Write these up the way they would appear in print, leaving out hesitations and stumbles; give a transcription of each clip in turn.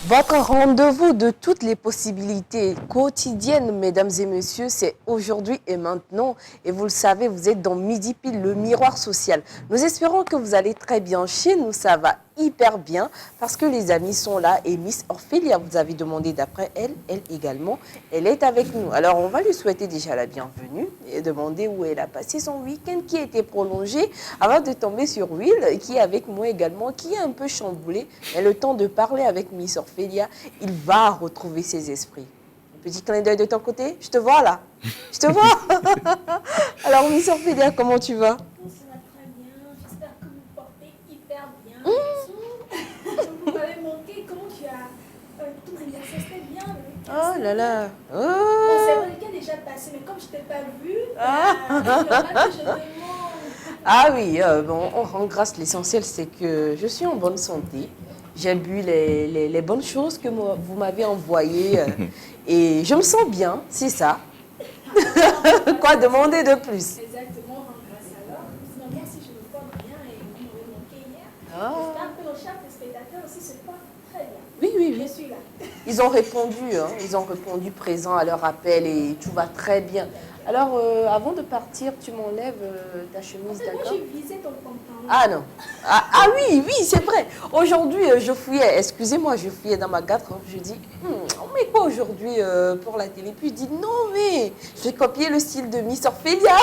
Votre rendez-vous de toutes les possibilités quotidiennes, mesdames et messieurs, c'est aujourd'hui et maintenant. Et vous le savez, vous êtes dans Midi Pile, le miroir social. Nous espérons que vous allez très bien. Chez nous, ça va hyper bien parce que les amis sont là. Et Miss Orphelia, vous avez demandé d'après elle, elle également, elle est avec nous. Alors, on va lui souhaiter déjà la bienvenue et demander où elle a passé son week-end qui a été prolongé avant de tomber sur Will, qui est avec moi également, qui est un peu chamboulé. Mais le temps de parler avec Miss Orphelia, il va retrouver ses esprits. Un petit clin d'œil de ton côté. Je te vois là. Je te vois. Alors, Miss Orphelia, comment tu vas? Ça va très bien. J'espère que vous vous portez hyper bien. Vous m'avez manqué. Comment tu as tout anniversaire? C'était bien. Oh là là. Oh. Bon, c'est vrai qu'il est déjà passé, mais comme je ne t'ai pas vu, que je demande. Ah oui, bon, on rend grâce. L'essentiel, c'est que je suis en bonne santé. J'ai bu les bonnes choses que vous m'avez envoyées et je me sens bien, c'est ça. Quoi demander de plus? Exactement, rend grâce alors. Sinon, moi aussi, je me porte bien et vous m'avez manqué hier. Ah. J'espère que nos chers téléspectateurs aussi se portent très bien. Oui, oui, oui. Je suis là. Ils ont répondu présent à leur appel et tout va très bien. Alors, avant de partir, tu m'enlèves ta chemise, Moi, d'accord? j'ai visé ton pantalon. Ah non. Ah oui, oui, c'est vrai. Aujourd'hui, je fouillais, excusez-moi, je fouillais dans ma garde-robe. Je dis, on met quoi aujourd'hui pour la télé? Puis je dis, non, mais je vais copier le style de Miss Orphelia.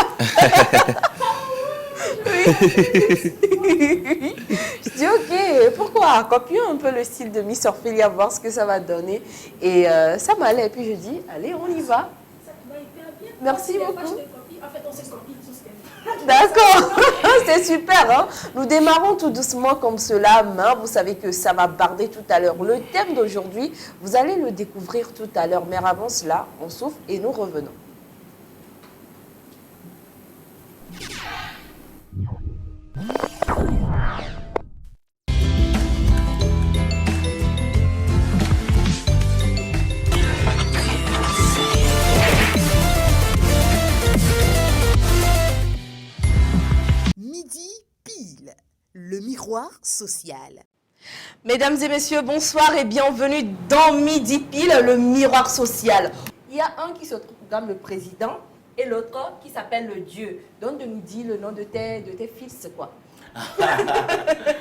Je dis, ok, pourquoi? Copions un peu le style de Miss Orphelia, voir ce que ça va donner. Et ça m'allait. Et puis je dis, allez, on y va. Ça te va hyper bien. Merci Moi, beaucoup. je te copie. En fait, on se copie tous. D'accord, c'est super. Hein? Nous démarrons tout doucement comme cela. Mais vous savez que ça va barder tout à l'heure. Le thème d'aujourd'hui, vous allez le découvrir tout à l'heure. Mais avant cela, on souffle et nous revenons. Midi Pile, le miroir social. Mesdames et messieurs, bonsoir et bienvenue dans Midi Pile, le miroir social. Il y a un qui se trouve le président et l'autre qui s'appelle le Dieu. Donc, de nous dire le nom de tes fils, c'est quoi?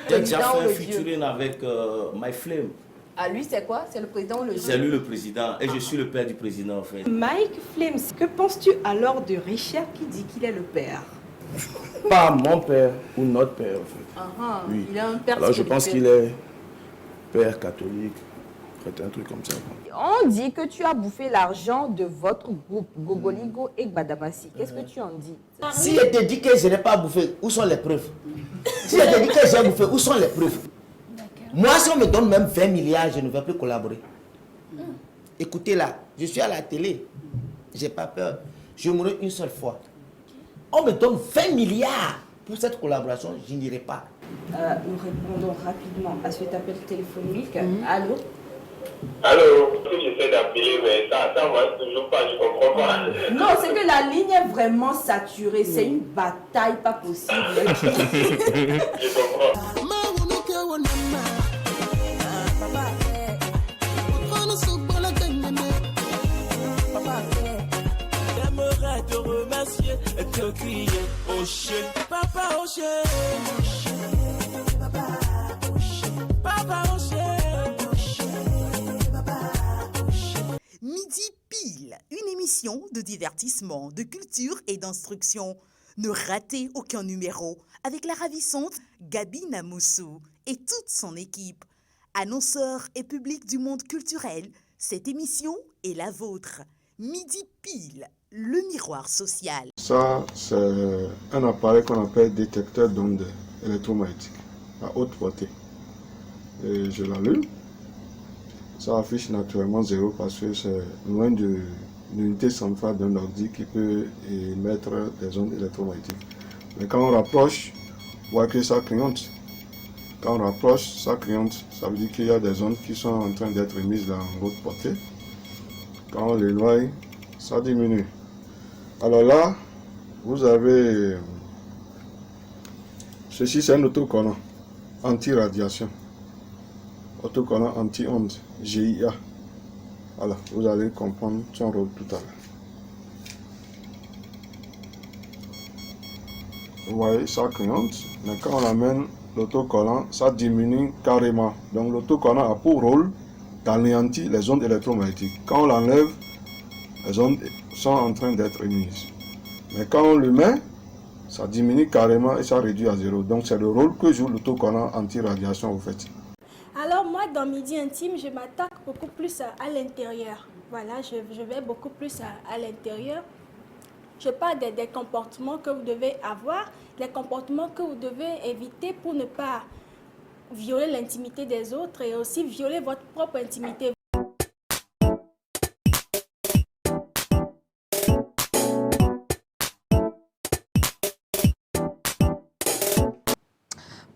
J'ai déjà fait un featuring avec My Flame. Ah, lui, c'est quoi? C'est le président ou le Dieu? C'est lui le président et je suis le père du président en fait. Mike Flames, que penses-tu alors de Richard qui dit qu'il est le père? Pas mon père ou notre père en fait. Oui. Il a un père. Alors je pense qu'il est père catholique, un truc comme ça. On dit que tu as bouffé l'argent de votre groupe, Gogoligo et Gbadabassi. Qu'est-ce que tu en dis? Si je te dis que je n'ai pas bouffé, où sont les preuves? Si je te dis que j'ai bouffé, où sont les preuves? Moi, si on me donne même 20 milliards, je ne vais plus collaborer. Écoutez là, je suis à la télé. Je n'ai pas peur. Je mourrai une seule fois. On me donne 20 milliards pour cette collaboration, je n'irai pas. Nous répondons rapidement à cet appel téléphonique. Allô? Allô, j'essaie d'appeler, mais ça ne marche toujours pas, je ne comprends pas. Non, c'est que la ligne est vraiment saturée. C'est une bataille pas possible. Je comprends. J'aimerais te remercier et te crier au chien, papa au chien, papa au chien. Midi Pile, une émission de divertissement, de culture et d'instruction. Ne ratez aucun numéro avec la ravissante Gabi Namoussou et toute son équipe. Annonceurs et public du monde culturel, cette émission est la vôtre. Midi Pile, le miroir social. Ça, c'est un appareil qu'on appelle détecteur d'ondes électromagnétiques à haute portée. Et je l'allume. Ça affiche naturellement 0 parce que c'est loin de l'unité centrale d'un ordi qui peut émettre des ondes électromagnétiques. Mais quand on rapproche, on voit que ça clignote. Quand on rapproche, ça clignote. Ça veut dire qu'il y a des ondes qui sont en train d'être émises dans haute portée. Quand on l'éloigne, ça diminue. Alors là, vous avez... Ceci, c'est un autocollant anti-radiation. autocollant anti-ondes, GIA. Voilà, vous allez comprendre son rôle tout à l'heure. Vous voyez, ça clignote, mais quand on amène l'autocollant, ça diminue carrément. Donc l'autocollant a pour rôle d'anéantir les ondes électromagnétiques. Quand on l'enlève, les ondes sont en train d'être émises. Mais quand on le met, ça diminue carrément et ça réduit à zéro. Donc c'est le rôle que joue l'autocollant anti-radiation au fait. Alors moi, dans Midi Intime, je m'attaque beaucoup plus à l'intérieur. Voilà, je vais beaucoup plus à l'intérieur. Je parle des comportements que vous devez avoir, les comportements que vous devez éviter pour ne pas violer l'intimité des autres et aussi violer votre propre intimité.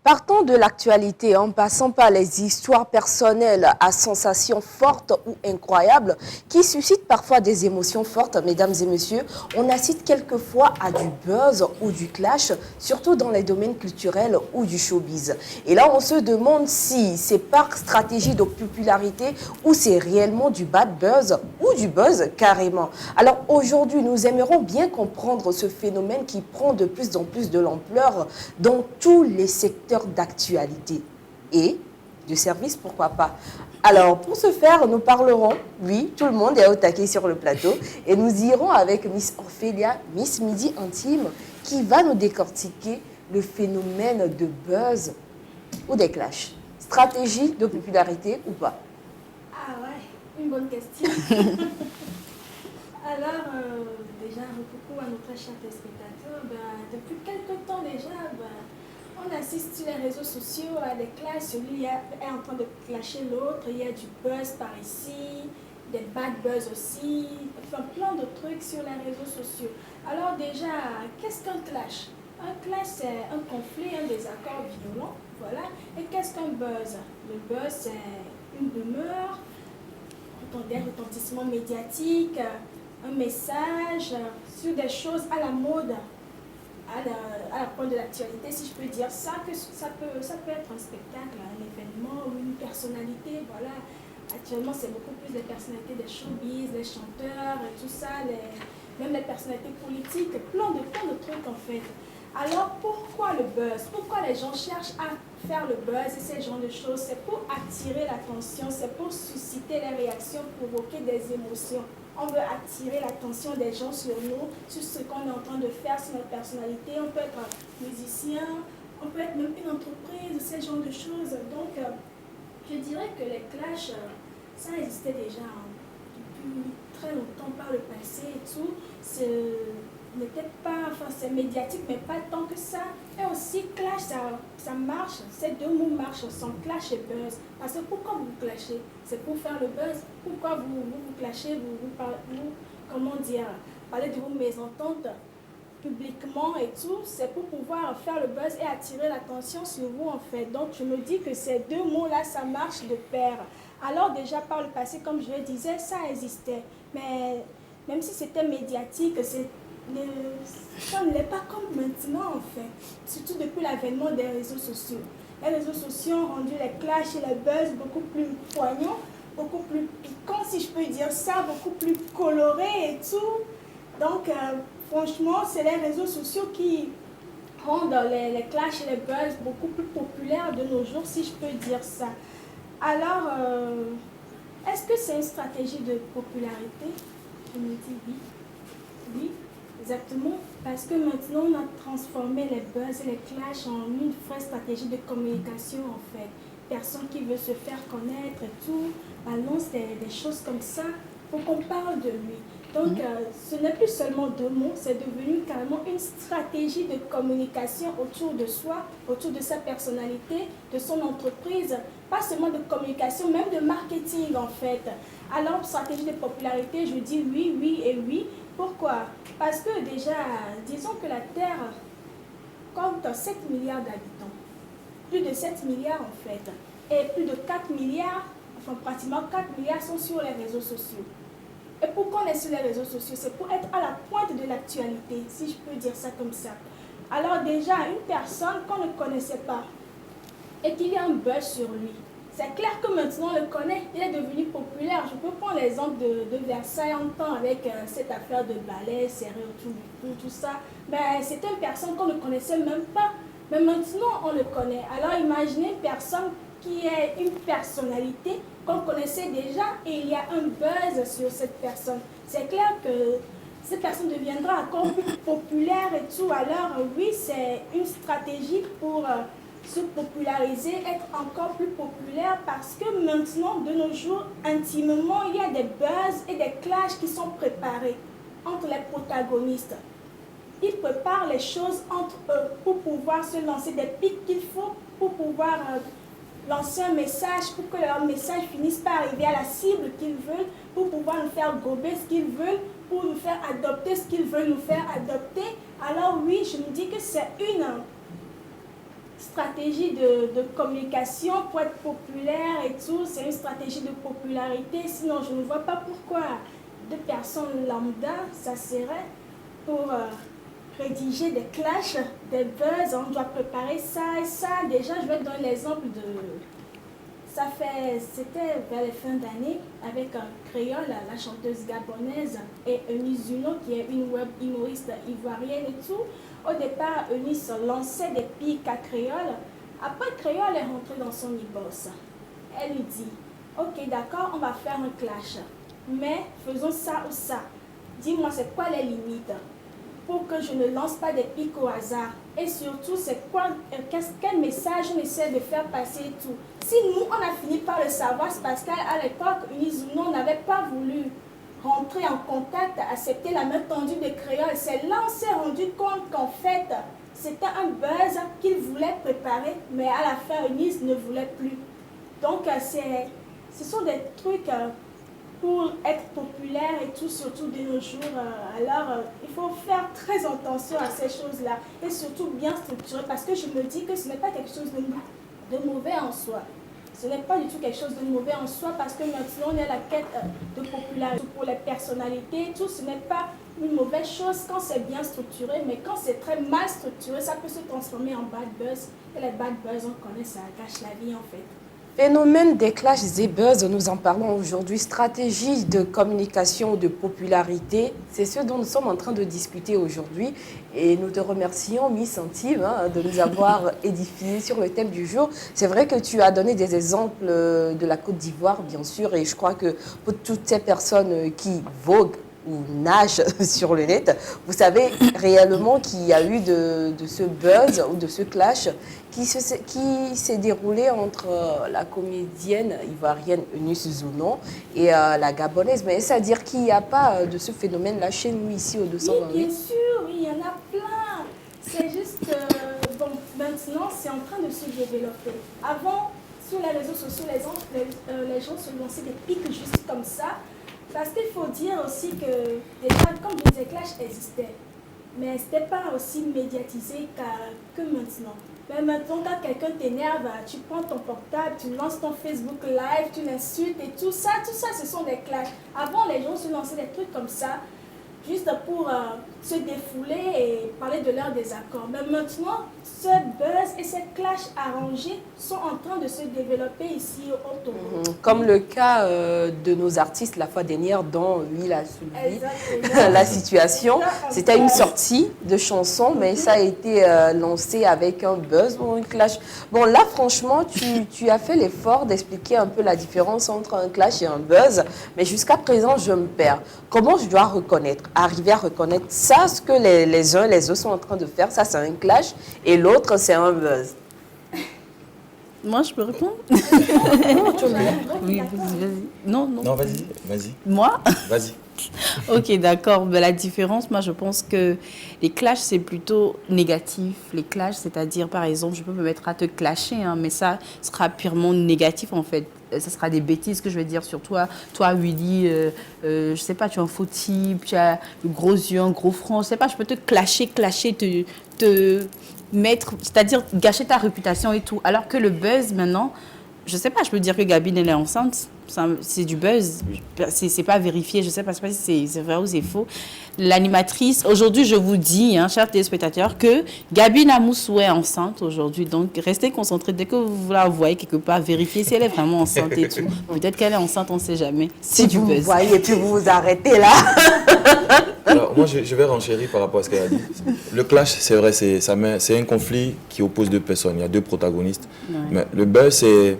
Partant de l'actualité, en passant par les histoires personnelles à sensations fortes ou incroyables qui suscitent parfois des émotions fortes, mesdames et messieurs, on assiste quelquefois à du buzz ou du clash, surtout dans les domaines culturels ou du showbiz. Et là, on se demande si c'est par stratégie de popularité ou c'est réellement du bad buzz ou du buzz carrément. Alors aujourd'hui, nous aimerions bien comprendre ce phénomène qui prend de plus en plus de l'ampleur dans tous les secteurs d'actualité et de service, pourquoi pas. Alors, pour ce faire, nous parlerons, oui, tout le monde est au taquet sur le plateau, et nous irons avec Miss Ophélia, Miss Midi Intime, qui va nous décortiquer le phénomène de buzz ou des clashs. Stratégie de popularité ou pas? Ah ouais, une bonne question. Alors, déjà, coucou à notre cher téléspectateur. Depuis quelques temps déjà, on assiste sur les réseaux sociaux à des clashs. Celui est en train de clasher l'autre. Il y a du buzz par ici, des bad buzz aussi, enfin plein de trucs sur les réseaux sociaux. Alors déjà, qu'est-ce qu'un clash? Un clash, c'est un conflit, un désaccord violent, voilà. Et qu'est-ce qu'un buzz? Le buzz, c'est une demeure, des retentissements médiatiques, un message sur des choses à la mode, à la pointe de l'actualité, si je peux dire ça, que ça peut être un spectacle, un événement ou une personnalité, voilà. Actuellement, c'est beaucoup plus des personnalités des showbiz, les chanteurs, et tout ça, même les personnalités politiques, plein de trucs en fait. Alors pourquoi le buzz? Pourquoi les gens cherchent à faire le buzz et ce genre de choses? C'est pour attirer l'attention, c'est pour susciter les réactions, provoquer des émotions. On veut attirer l'attention des gens sur nous, sur ce qu'on est en train de faire, sur notre personnalité. On peut être musicien, on peut être même une entreprise, ce genre de choses. Donc, je dirais que les clashs, ça existait déjà depuis très longtemps par le passé et tout. N'était pas, enfin c'est médiatique, mais pas tant que ça. Et aussi, clash, ça marche, ces deux mots marchent ensemble, clash et buzz. Parce que pourquoi vous clashez? C'est pour faire le buzz. Pourquoi vous clashez, comment dire, parlez de vos mésententes publiquement et tout, c'est pour pouvoir faire le buzz et attirer l'attention sur vous en fait. Donc je me dis que ces deux mots-là, ça marche de pair. Alors déjà par le passé, comme je le disais, ça existait. Mais même si c'était médiatique, ça ne l'est pas comme maintenant en fait, surtout depuis l'avènement des réseaux sociaux. Les réseaux sociaux ont rendu les clashs et les buzz beaucoup plus poignants, beaucoup plus piquants si je peux dire ça, beaucoup plus colorés et tout. Donc franchement, c'est les réseaux sociaux qui rendent les clashs et les buzz beaucoup plus populaires de nos jours si je peux dire ça. Alors, est-ce que c'est une stratégie de popularité? Je me dis oui. Oui. Exactement, parce que maintenant on a transformé les buzz et les clashs en une vraie stratégie de communication en fait. Personne qui veut se faire connaître et tout, balance des choses comme ça pour qu'on parle de lui. Donc ce n'est plus seulement deux mots, c'est devenu carrément une stratégie de communication autour de soi, autour de sa personnalité, de son entreprise. Pas seulement de communication, même de marketing en fait. Alors stratégie de popularité, je dis oui, oui et oui. Pourquoi? Parce que déjà, disons que la Terre compte 7 milliards d'habitants. Plus de 7 milliards en fait. Et plus de 4 milliards, enfin pratiquement 4 milliards sont sur les réseaux sociaux. Et pourquoi on est sur les réseaux sociaux? C'est pour être à la pointe de l'actualité, si je peux dire ça comme ça. Alors déjà, une personne qu'on ne connaissait pas et qu'il y a un buzz sur lui, C'est clair que maintenant on le connaît, il est devenu populaire. Je peux prendre l'exemple de Versailles en temps avec cette affaire de balai serré autour du cou, tout ça. Ben, c'était une personne qu'on ne connaissait même pas, mais maintenant on le connaît. Alors imaginez une personne qui est une personnalité qu'on connaissait déjà et il y a un buzz sur cette personne. C'est clair que cette personne deviendra encore plus populaire et tout. Alors oui, c'est une stratégie pour se populariser, être encore plus populaire parce que maintenant, de nos jours, intimement, il y a des buzz et des clashs qui sont préparés entre les protagonistes. Ils préparent les choses entre eux pour pouvoir se lancer des pics qu'il faut, pour pouvoir lancer un message, pour que leur message finisse par arriver à la cible qu'ils veulent, pour pouvoir nous faire gober ce qu'ils veulent, pour nous faire adopter ce qu'ils veulent nous faire adopter. Alors oui, je me dis que c'est une stratégie de communication pour être populaire et tout, c'est une stratégie de popularité, sinon je ne vois pas pourquoi deux personnes lambda, ça serait pour rédiger des clashs, des buzz, on doit préparer ça et ça. Déjà, je vais te donner l'exemple de... C'était vers les fins d'année avec Créole, la chanteuse gabonaise, et Eunice Zuno, qui est une web humoriste ivoirienne et tout. Au départ, Eunice lançait des pics à Créole. Après, Créole est rentrée dans son e-boss. Elle lui dit, ok, d'accord, on va faire un clash, mais faisons ça ou ça. Dis-moi, c'est quoi les limites pour que je ne lance pas des pics au hasard? Et surtout, c'est quoi, quel message on essaie de faire passer et tout. Si nous, on a fini par le savoir, c'est parce qu'à l'époque, Eunice Zuno n'avait pas voulu rentrer en contact, accepter la main tendue de Créole. C'est là on s'est rendu compte qu'en fait, c'était un buzz qu'il voulait préparer, mais à la fin, Eunice ne voulait plus. Donc, ce sont des trucs pour être populaire et tout, surtout de nos jours. Alors, il faut faire très attention à ces choses-là et surtout bien structurer parce que je me dis que ce n'est pas quelque chose de mauvais en soi. Ce n'est pas du tout quelque chose de mauvais en soi parce que maintenant on est à la quête de popularité pour les personnalités. Tout, ce n'est pas une mauvaise chose quand c'est bien structuré, mais quand c'est très mal structuré, ça peut se transformer en bad buzz. Et les bad buzz, on connaît, ça gâche la vie en fait. Phénomène des clashs et buzz, nous en parlons aujourd'hui. Stratégie de communication, de popularité, c'est ce dont nous sommes en train de discuter aujourd'hui. Et nous te remercions, Miss Antime, de nous avoir édifié sur le thème du jour. C'est vrai que tu as donné des exemples de la Côte d'Ivoire, bien sûr, et je crois que pour toutes ces personnes qui voguent ou nagent sur le net, vous savez réellement qu'il y a eu de ce buzz ou de ce clash qui s'est déroulé entre la comédienne ivoirienne Eunice Zuno et la gabonaise. Mais c'est-à-dire qu'il n'y a pas de ce phénomène-là chez nous, ici, au 228? Oui, bien sûr, oui, il y en a plein. C'est juste, bon, maintenant, c'est en train de se développer. Avant, sur les réseaux sociaux, les gens se lançaient des pics juste comme ça. Parce qu'il faut dire aussi que, déjà, comme je disais, Clash existait. Mais ce n'était pas aussi médiatisé que maintenant. Mais maintenant, quand quelqu'un t'énerve, tu prends ton portable, tu lances ton Facebook Live, tu l'insultes et tout ça, ce sont des clashs. Avant, les gens se lançaient des trucs comme ça, juste pour se défouler et parler de leurs désaccords. Mais maintenant, ce buzz et ces clashs arrangés sont en train de se développer ici au Togo. Comme le cas de nos artistes la fois dernière dont lui a soulevé la situation. C'était une sortie de chanson, mais ça a été lancé avec un buzz ou un clash. Bon, là, franchement, tu as fait l'effort d'expliquer un peu la différence entre un clash et un buzz, mais jusqu'à présent, je me perds. Comment je dois arriver à reconnaître ça, ce que les uns et les autres sont en train de faire, ça c'est un clash, et l'autre c'est un buzz? Moi, je peux répondre? Oui, vas-y. Non, vas-y. Moi? Vas-y. Ok, d'accord. Ben, la différence, moi, je pense que les clashs, c'est plutôt négatif. Les clashs, c'est-à-dire, par exemple, je peux me mettre à te clasher, mais ça sera purement négatif, en fait. Ça sera des bêtises que je vais dire sur toi. Toi, Willy, je sais pas, tu es un faux type, tu as le gros yeux, un gros front. Je sais pas, je peux te clasher, te mettre, c'est-à-dire gâcher ta réputation et tout. Alors que le buzz, maintenant, je sais pas, je peux dire que Gabine, elle est enceinte. c'est du buzz. C'est pas vérifié. Je sais pas si c'est vrai ou c'est faux. L'animatrice, aujourd'hui, je vous dis, hein, chers téléspectateurs, que Gabi Namoussou est enceinte aujourd'hui. Donc, restez concentrés. Dès que vous la voyez quelque part, vérifiez si elle est vraiment enceinte et tout. Peut-être qu'elle est enceinte, on ne sait jamais. C'est du buzz. Vous voyez, et puis vous vous arrêtez là. Alors, moi, je vais renchérir par rapport à ce qu'elle a dit. Le clash, c'est vrai, c'est un conflit qui oppose deux personnes. Il y a deux protagonistes. Ouais. Mais le buzz, c'est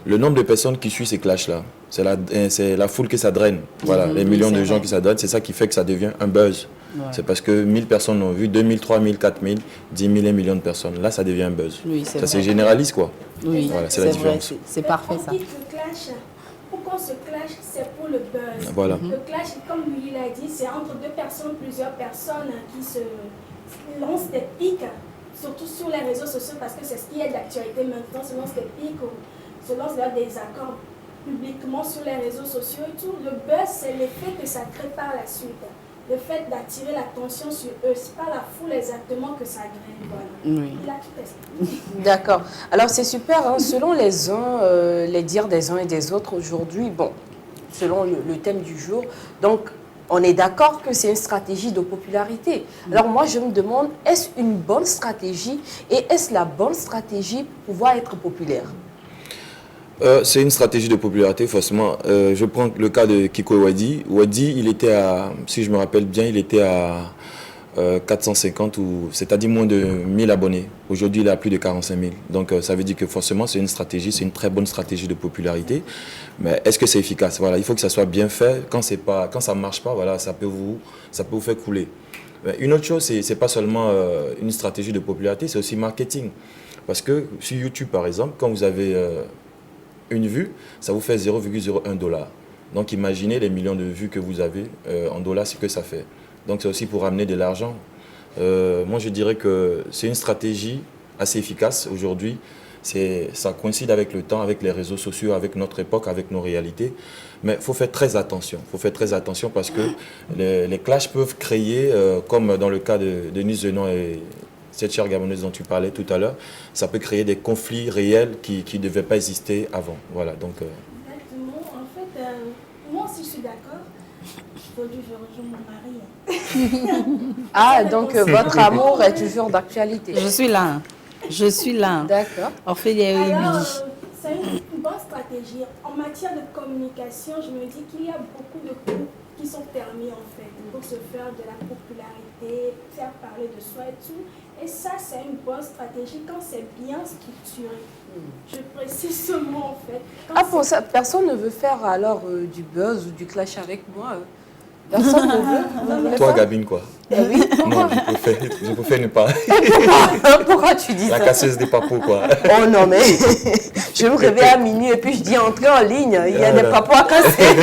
le nombre de personnes qui suivent ces clashs-là. C'est la foule que ça draine. Voilà, les millions de gens qui ça draine, c'est ça qui fait que ça devient un buzz. Ouais. C'est parce que 1000 personnes l'ont vu, 2000, 3000, 4000, 10 000, 1 million de personnes. Là, ça devient un buzz. Oui, ça se généralise, quoi. Oui, voilà, c'est la différence. C'est parfait, ça. Pourquoi ce clash, c'est pour le buzz. Voilà. Le clash, comme lui l'a dit, c'est entre deux personnes, plusieurs personnes qui se lancent des pics, surtout sur les réseaux sociaux, parce que c'est ce qui est d'actualité maintenant, se lancent des pics ou se lancent des accords publiquement sur les réseaux sociaux et tout. Le buzz, c'est l'effet que ça crée par la suite. Le fait d'attirer l'attention sur eux, c'est pas la foule exactement que ça graine. Voilà. Oui. Il a tout expliqué. D'accord. Alors c'est super, hein. Selon les uns, les dires des uns et des autres aujourd'hui, bon, selon le thème du jour, donc on est d'accord que c'est une stratégie de popularité. Alors moi je me demande, est-ce une bonne stratégie et est-ce la bonne stratégie pour pouvoir être populaire? C'est une stratégie de popularité, forcément. Je prends le cas de Kiko Wadi. Wadi, il était à, si je me rappelle bien, il était à 450, c'est-à-dire moins de 1000 abonnés. Aujourd'hui, il a plus de 45 000. Donc, ça veut dire que forcément, c'est une stratégie, c'est une très bonne stratégie de popularité. Mais est-ce que c'est efficace? Voilà, il faut que ça soit bien fait. Quand ça ne marche pas, voilà, ça peut vous faire couler. Mais une autre chose, c'est pas seulement une stratégie de popularité, c'est aussi marketing. Parce que sur YouTube, par exemple, quand vous avez une vue, ça vous fait 0,01 $. Donc imaginez les millions de vues que vous avez en dollars, ce que ça fait. Donc c'est aussi pour ramener de l'argent. Moi je dirais que c'est une stratégie assez efficace aujourd'hui. Ça coïncide avec le temps, avec les réseaux sociaux, avec notre époque, avec nos réalités. Mais il faut faire très attention. Il faut faire très attention parce que les clashs peuvent créer, comme dans le cas de Denise Zenon et cette chère Gabonaise dont tu parlais tout à l'heure, ça peut créer des conflits réels qui ne devaient pas exister avant. Voilà, donc, exactement. En fait, moi aussi je suis d'accord. Aujourd'hui, je rejoins mon mari. Ah, donc votre amour est toujours d'actualité. Je suis là. Je suis là. D'accord. Ophélie, oui. C'est une bonne stratégie. En matière de communication, je me dis qu'il y a beaucoup de coups qui sont permis en fait pour se faire de la popularité, faire parler de soi et tout. Et ça, c'est une bonne stratégie quand c'est bien structuré. Je précise ce mot en fait. Ah, pour ça, personne ne veut faire alors du buzz ou du clash avec moi. Personne ne veut. toi, Gabine, quoi. Oui. Non, je préfère ne pas. Pourquoi tu dis La ça? casseuse des papous, quoi. Oh non, mais je me réveille à minuit et puis je dis entrer en ligne, il y a des papous à casser.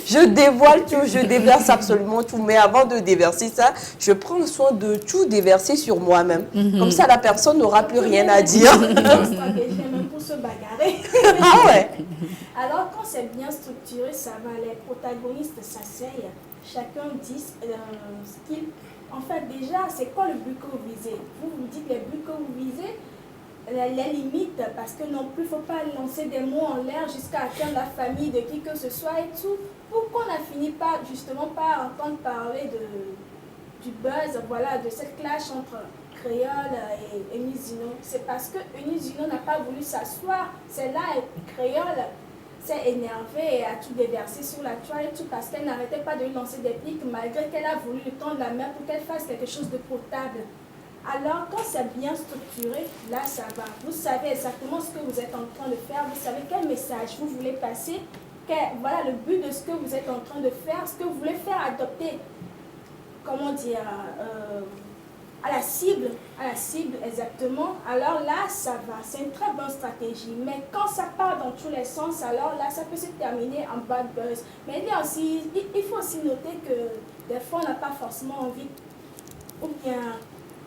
Je dévoile tout, je déverse absolument tout. Mais avant de déverser ça, je prends le soin de tout déverser sur moi-même. Comme ça, la personne n'aura plus rien à dire. C'est une stratégie même pour se bagarrer. Ah ouais. Alors, quand c'est bien structuré, ça va, les protagonistes s'asseyent, chacun dit ce qu'il... En fait, déjà, c'est quoi le but que vous visez? Vous vous dites les buts que vous visez, les limites, parce que non plus, il ne faut pas lancer des mots en l'air jusqu'à atteindre la famille de qui que ce soit et tout. Pourquoi on a fini par, justement, par entendre parler du buzz, voilà, de cette clash entre Créole et Eunice Zenon? C'est parce que Eunice Zenon n'a pas voulu s'asseoir, c'est là, Créole s'est énervée et a tout déversé sur la toile et tout parce qu'elle n'arrêtait pas de lui lancer des pics malgré qu'elle a voulu lui tendre la main pour qu'elle fasse quelque chose de potable. Alors quand c'est bien structuré, là ça va. Vous savez exactement ce que vous êtes en train de faire, vous savez quel message vous voulez passer, voilà le but de ce que vous êtes en train de faire, ce que vous voulez faire adopter, comment dire, à la cible exactement, alors là ça va, c'est une très bonne stratégie. Mais quand ça part dans tous les sens, alors là ça peut se terminer en bad buzz. Mais il faut aussi noter que des fois on n'a pas forcément envie, ou bien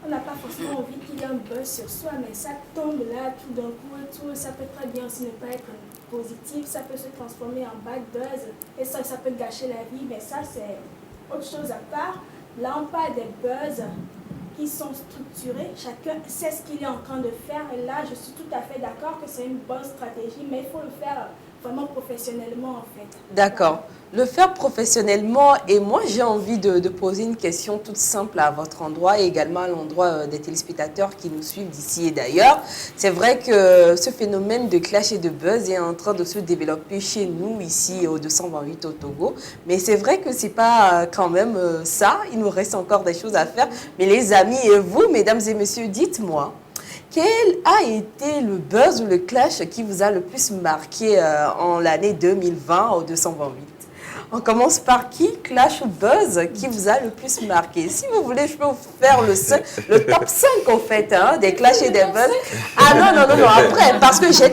on n'a pas forcément envie qu'il y ait un buzz sur soi, mais ça tombe là tout d'un coup et tout, ça peut très bien aussi ne pas être positif, ça peut se transformer en bad buzz et ça peut gâcher la vie, mais ça c'est autre chose à part. Là on parle des buzz qui sont structurés, chacun sait ce qu'il est en train de faire et là je suis tout à fait d'accord que c'est une bonne stratégie, mais il faut le faire vraiment professionnellement en fait. D'accord. Le faire professionnellement, et moi j'ai envie de poser une question toute simple à votre endroit et également à l'endroit des téléspectateurs qui nous suivent d'ici et d'ailleurs. C'est vrai que ce phénomène de clash et de buzz est en train de se développer chez nous ici au 228 au Togo. Mais c'est vrai que c'est pas quand même ça, il nous reste encore des choses à faire. Mais les amis et vous, mesdames et messieurs, dites-moi. Quel a été le buzz ou le clash qui vous a le plus marqué en l'année 2020 au 228? On commence par qui? Clash ou buzz qui vous a le plus marqué? Si vous voulez, je peux vous faire le top 5 en fait, hein, des clashs et des buzz. Ah non, après, parce que j'ai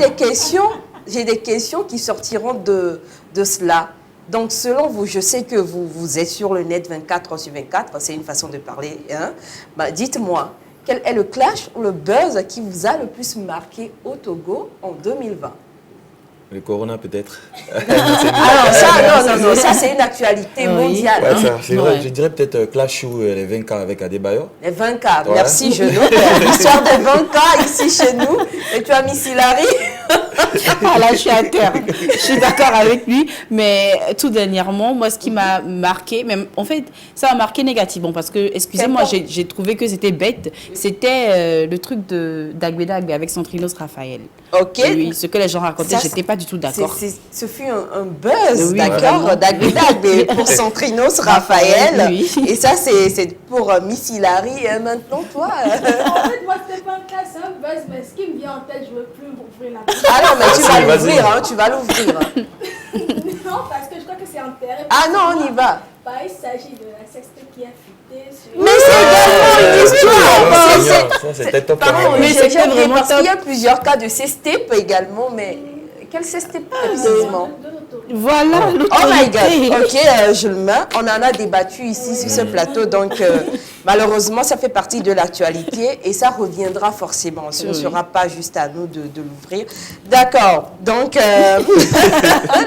des questions qui sortiront de cela. Donc, selon vous, je sais que vous êtes sur le net 24/24, c'est une façon de parler. Hein. Bah, dites-moi, quel est le clash ou le buzz qui vous a le plus marqué au Togo en 2020? Le corona peut-être. Alors ça, non, ça c'est une actualité mondiale. Ouais, Hein. je dirais peut-être Clash ou les 20K avec Adebayo. Les 20K, merci, je note. L'histoire des 20K ici chez nous. Et tu as mis Hilary. Ah là, je suis à terre. Je suis d'accord avec lui. Mais tout dernièrement, moi, ce qui m'a marqué, même, en fait, ça m'a marqué négativement parce que, excusez-moi, j'ai trouvé que c'était bête. C'était le truc de d'Agbe avec Centrinos Raphaël. Ok. Oui, ce que les gens racontaient, j'étais pas du tout d'accord. Ce fut un buzz, oui, d'accord, d'Agbe pour Centrinos Raphaël. Oui. Et ça, c'est pour Miss Hilary. Et maintenant, toi. En fait, moi, c'était pas un cas, c'est un buzz, mais ce qui me vient en tête, je ne veux plus ouvrir la bouche. Ah non, mais tu vas l'ouvrir, hein, tu vas l'ouvrir. Non, parce que je crois que c'est intéressant. Ah non, on y va. Bah, il s'agit de la sextape qui a fuité sur... Mais c'est également une histoire. Ça, c'était top. Mais c'était c'est vraiment parce top. qu'il y a plusieurs cas de sextape également, mais quel sextape précisément? Voilà, Oh my God, ok, je le mets. On en a débattu ici sur ce plateau, donc malheureusement, ça fait partie de l'actualité et ça reviendra forcément. Ce ne sera pas juste à nous de l'ouvrir. D'accord, donc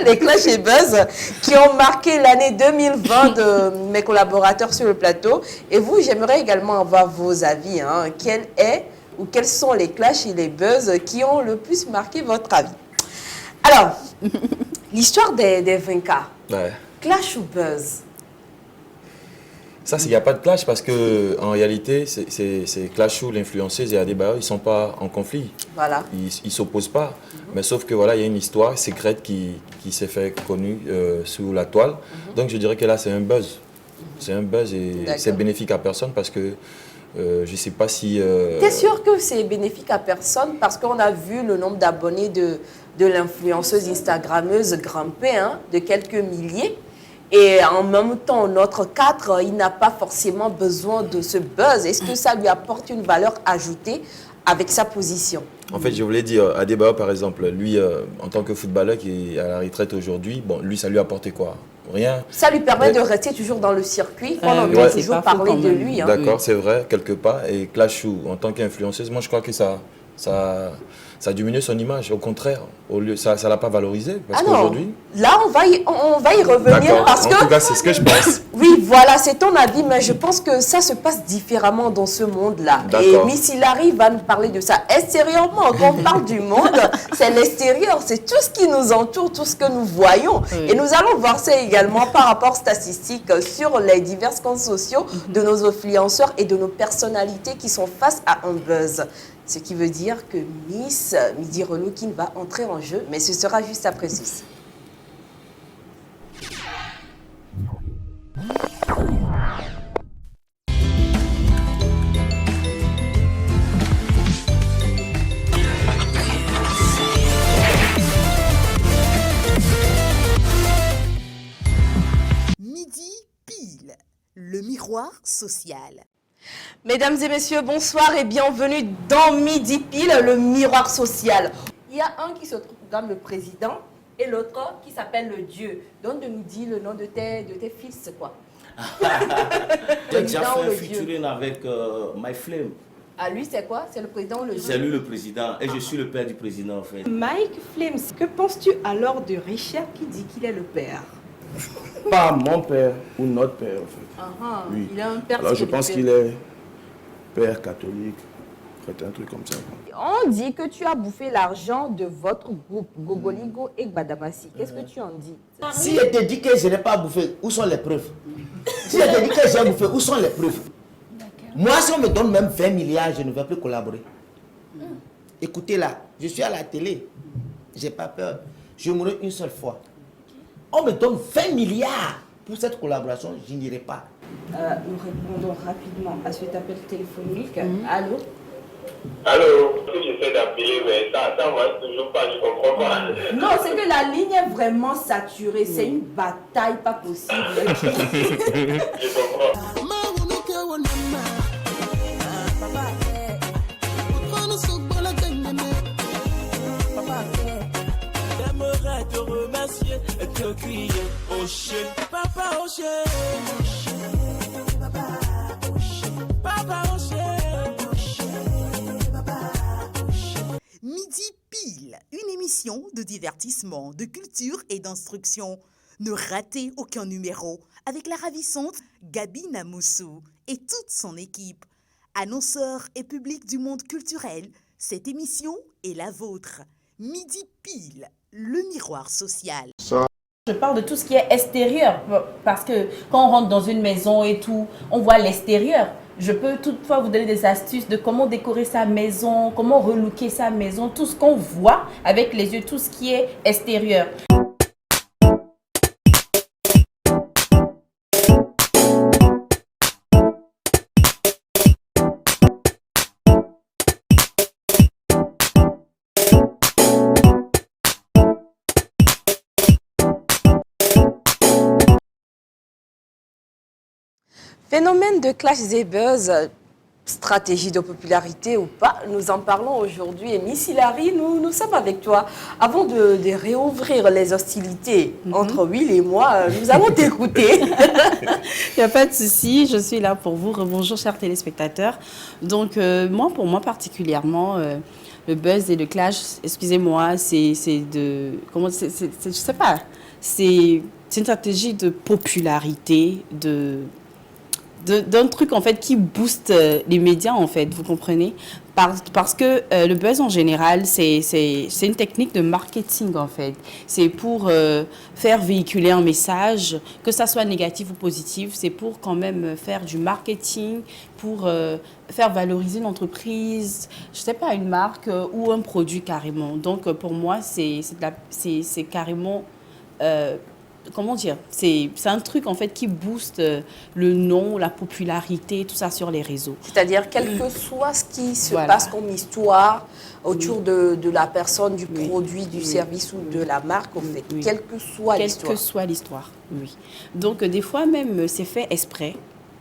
les clashs et buzz qui ont marqué l'année 2020 de mes collaborateurs sur le plateau. Et vous, j'aimerais également avoir vos avis. Hein. Quel est ou quels sont les clashs et les buzz qui ont le plus marqué votre avis? Alors, l'histoire des 20K, Ouais. clash ou buzz? Ça, il n'y a pas de clash parce que en réalité, c'est Clash ou l'influenceuse et Adebayo, ils ne sont pas en conflit. Voilà. Ils ne s'opposent pas. Mais sauf que voilà, il y a une histoire secrète qui s'est fait connue sous la toile. Donc je dirais que là, c'est un buzz. C'est un buzz et c'est bénéfique à personne parce que je ne sais pas si... T'es sûr que c'est bénéfique à personne parce qu'on a vu le nombre d'abonnés de l'influenceuse Instagrammeuse grimper de quelques milliers. Et en même temps, notre 4, il n'a pas forcément besoin de ce buzz. Est-ce que ça lui apporte une valeur ajoutée avec sa position? En fait, je voulais dire, Adebayo, par exemple, lui, en tant que footballeur qui est à la retraite aujourd'hui, bon, lui, ça lui a apporté quoi? Rien. Ça lui permet de rester toujours dans le circuit. On entend toujours parler de lui. Hein. D'accord, c'est vrai, quelque part. Et Clash ou en tant qu'influenceuse, moi, je crois que ça a diminué son image. Au contraire, ça ne l'a pas valorisé. Parce qu'aujourd'hui... Là, on va y revenir parce que... En tout cas, c'est ce que je pense. Oui, voilà, c'est ton avis, mais je pense que ça se passe différemment dans ce monde-là. Et Miss Hilary va nous parler de ça extérieurement. Quand on parle du monde, c'est l'extérieur, c'est tout ce qui nous entoure, tout ce que nous voyons. Et nous allons voir ça également par rapport statistiques sur les divers comptes sociaux de nos influenceurs et de nos personnalités qui sont face à un buzz. Ce qui veut dire que Miss Midi Relooking va entrer en jeu, mais ce sera juste après ceci. Midi pile, le miroir social. Mesdames et messieurs, bonsoir et bienvenue dans Midi Pile, le miroir social. Il y a un qui se nomme le président et l'autre qui s'appelle le Dieu. Donc, de nous dire le nom de tes fils, c'est quoi? J'ai déjà fait un featuring avec My Flame. Ah, lui, c'est quoi? C'est le président ou le Dieu? C'est lui le président et je suis le père du président en fait. Mike Flames, que penses-tu alors de Richard qui dit qu'il est le père? Pas mon père ou notre père en fait. Oui. Il a un père. Alors je pense qu'il est père catholique, un truc comme ça. On dit que tu as bouffé l'argent de votre groupe, Gogoligo et Gbadabassi. Qu'est-ce que tu en dis? Si je te dis que je n'ai pas bouffé, où sont les preuves? Si je te dis que j'ai bouffé, où sont les preuves? Moi, si on me donne même 20 milliards, je ne vais plus collaborer. Écoutez là, je suis à la télé. Je n'ai pas peur. Je mourrai une seule fois. On me donne 20 milliards pour cette collaboration, je n'irai pas. Nous répondons rapidement à cet appel téléphonique. Allô? Allô, j'essaie d'appeler, mais ça ne marche toujours pas, je ne comprends pas. Non, c'est que la ligne est vraiment saturée. C'est une bataille pas possible. Je comprends. J'aimerais te remercier et te crier au chien, papa au chien, papa au chien. Midi Pile, une émission de divertissement, de culture et d'instruction. Ne ratez aucun numéro avec la ravissante Gabi Namoussou et toute son équipe. Annonceurs et public du monde culturel, cette émission est la vôtre. Midi Pile, le miroir social. Je parle de tout ce qui est extérieur, parce que quand on rentre dans une maison et tout, on voit l'extérieur. Je peux toutefois vous donner des astuces de comment décorer sa maison, comment relooker sa maison, tout ce qu'on voit avec les yeux, tout ce qui est extérieur. Phénomène de clash et buzz, stratégie de popularité ou pas, nous en parlons aujourd'hui. Et Miss Hilary, nous sommes avec toi. Avant de réouvrir les hostilités entre Will et moi, nous allons t'écouter. Il n'y a pas de souci, je suis là pour vous. Bonjour chers téléspectateurs. Donc pour moi particulièrement, le buzz et le clash, excusez-moi, c'est je sais pas, c'est une stratégie de popularité, d'un truc en fait qui booste les médias en fait, vous comprenez, parce que le buzz en général c'est une technique de marketing en fait. C'est pour faire véhiculer un message, que ça soit négatif ou positif, c'est pour quand même faire du marketing, pour faire valoriser une entreprise, je sais pas, une marque ou un produit carrément. Donc pour moi c'est carrément comment dire, c'est un truc en fait qui booste le nom, la popularité, tout ça sur les réseaux. C'est-à-dire quel que soit ce qui se passe comme histoire autour de la personne, du produit, du service ou de la marque, en fait, quelle que soit l'histoire. Quelle que soit l'histoire, oui. Donc des fois même c'est fait exprès.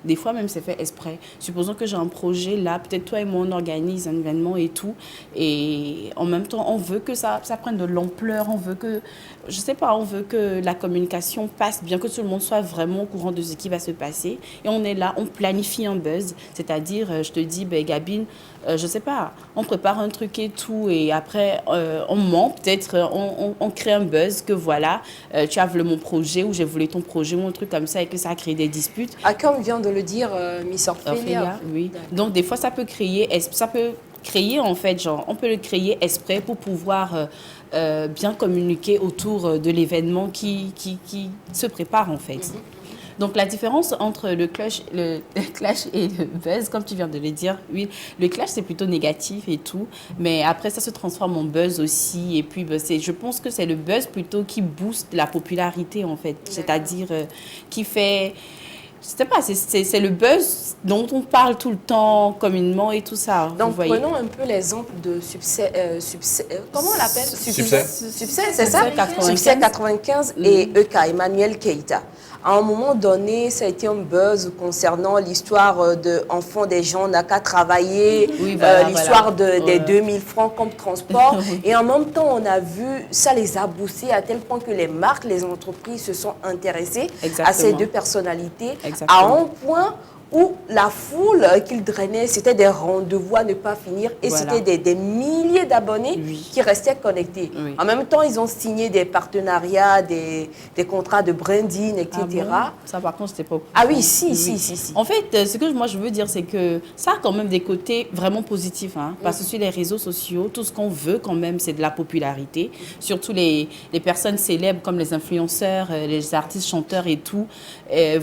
Des fois même c'est fait exprès. Supposons que j'ai un projet là, peut-être toi et moi on organise un événement et tout, et en même temps on veut que ça prenne de l'ampleur, on veut que, je sais pas, on veut que la communication passe bien, que tout le monde soit vraiment au courant de ce qui va se passer. Et on est là, on planifie un buzz, c'est-à-dire je te dis, Gabine, je sais pas, on prépare un truc et tout, et après on ment, peut-être on crée un buzz que voilà, tu as voulu mon projet ou j'ai voulu ton projet ou un truc comme ça, et que ça a créé des disputes. À quand on vient de le dire, Miss Orphélia. Oui. Donc des fois ça peut créer en fait, genre on peut le créer exprès pour pouvoir bien communiquer autour de l'événement qui se prépare en fait. Donc la différence entre le clash et le buzz, comme tu viens de le dire, oui, le clash c'est plutôt négatif et tout, mais après ça se transforme en buzz aussi, et puis je pense que c'est le buzz plutôt qui booste la popularité en fait, c'est-à-dire qui fait, je sais pas, c'est le buzz dont on parle tout le temps communément et tout ça. Donc prenons un peu l'exemple de Succès, comment on l'appelle? Succès, c'est ça? Succès 95 et EK, Emmanuel Keïta. À un moment donné, ça a été un buzz concernant l'histoire d'enfants des gens n'a qu'à travailler, l'histoire des 2000 francs comme transport. Et en même temps, on a vu, ça les a boostés à tel point que les marques, les entreprises se sont intéressées à ces deux personnalités. À un point où la foule qu'ils drainaient, c'était des rendez-vous à ne pas finir et Voilà. c'était des milliers d'abonnés qui restaient connectés. Oui. En même temps, ils ont signé des partenariats, des contrats de branding, etc. Ah bon? Ça, par contre, c'était pas... Ah oui, si. En fait, ce que moi je veux dire, c'est que ça a quand même des côtés vraiment positifs. Hein, parce que sur les réseaux sociaux, tout ce qu'on veut quand même, c'est de la popularité. Surtout les personnes célèbres comme les influenceurs, les artistes, chanteurs et tout.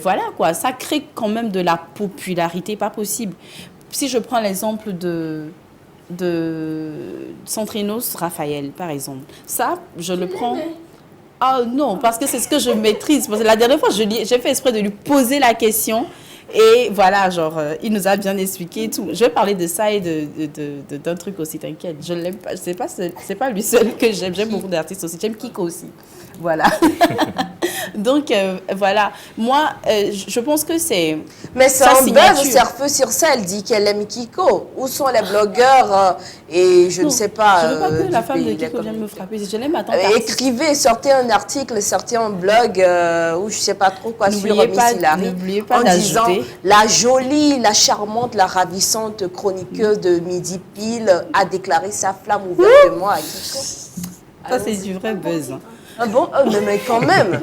Voilà quoi, ça crée quand même de la popularité, pas possible. Si je prends l'exemple de Centrinos Raphaël, par exemple. Ça, je le prends... Ah non, parce que c'est ce que je maîtrise. Parce que la dernière fois, j'ai fait exprès de lui poser la question. Et voilà, genre, il nous a bien expliqué et tout. Je vais parler de ça et d'un truc aussi, t'inquiète. Je l'aime pas, c'est pas lui seul que j'aime. J'aime beaucoup d'artistes aussi. J'aime Kiko aussi. Voilà. Donc, voilà. Moi, je pense que c'est... Mais c'est un buzz, Serfeu sur ça, elle dit qu'elle aime Kiko. Où sont les blogueurs et je ne sais pas... Je ne veux pas que la femme de Kiko vienne me frapper. Je l'aime à tant écrivez, sortez un article, sortez un blog ou je ne sais pas trop quoi sur Miss Hilary en disant la jolie, la charmante, la ravissante chroniqueuse de Midi Pile a déclaré sa flamme ouvertement à Kiko. Ça, c'est du vrai buzz. Ah bon, mais quand même.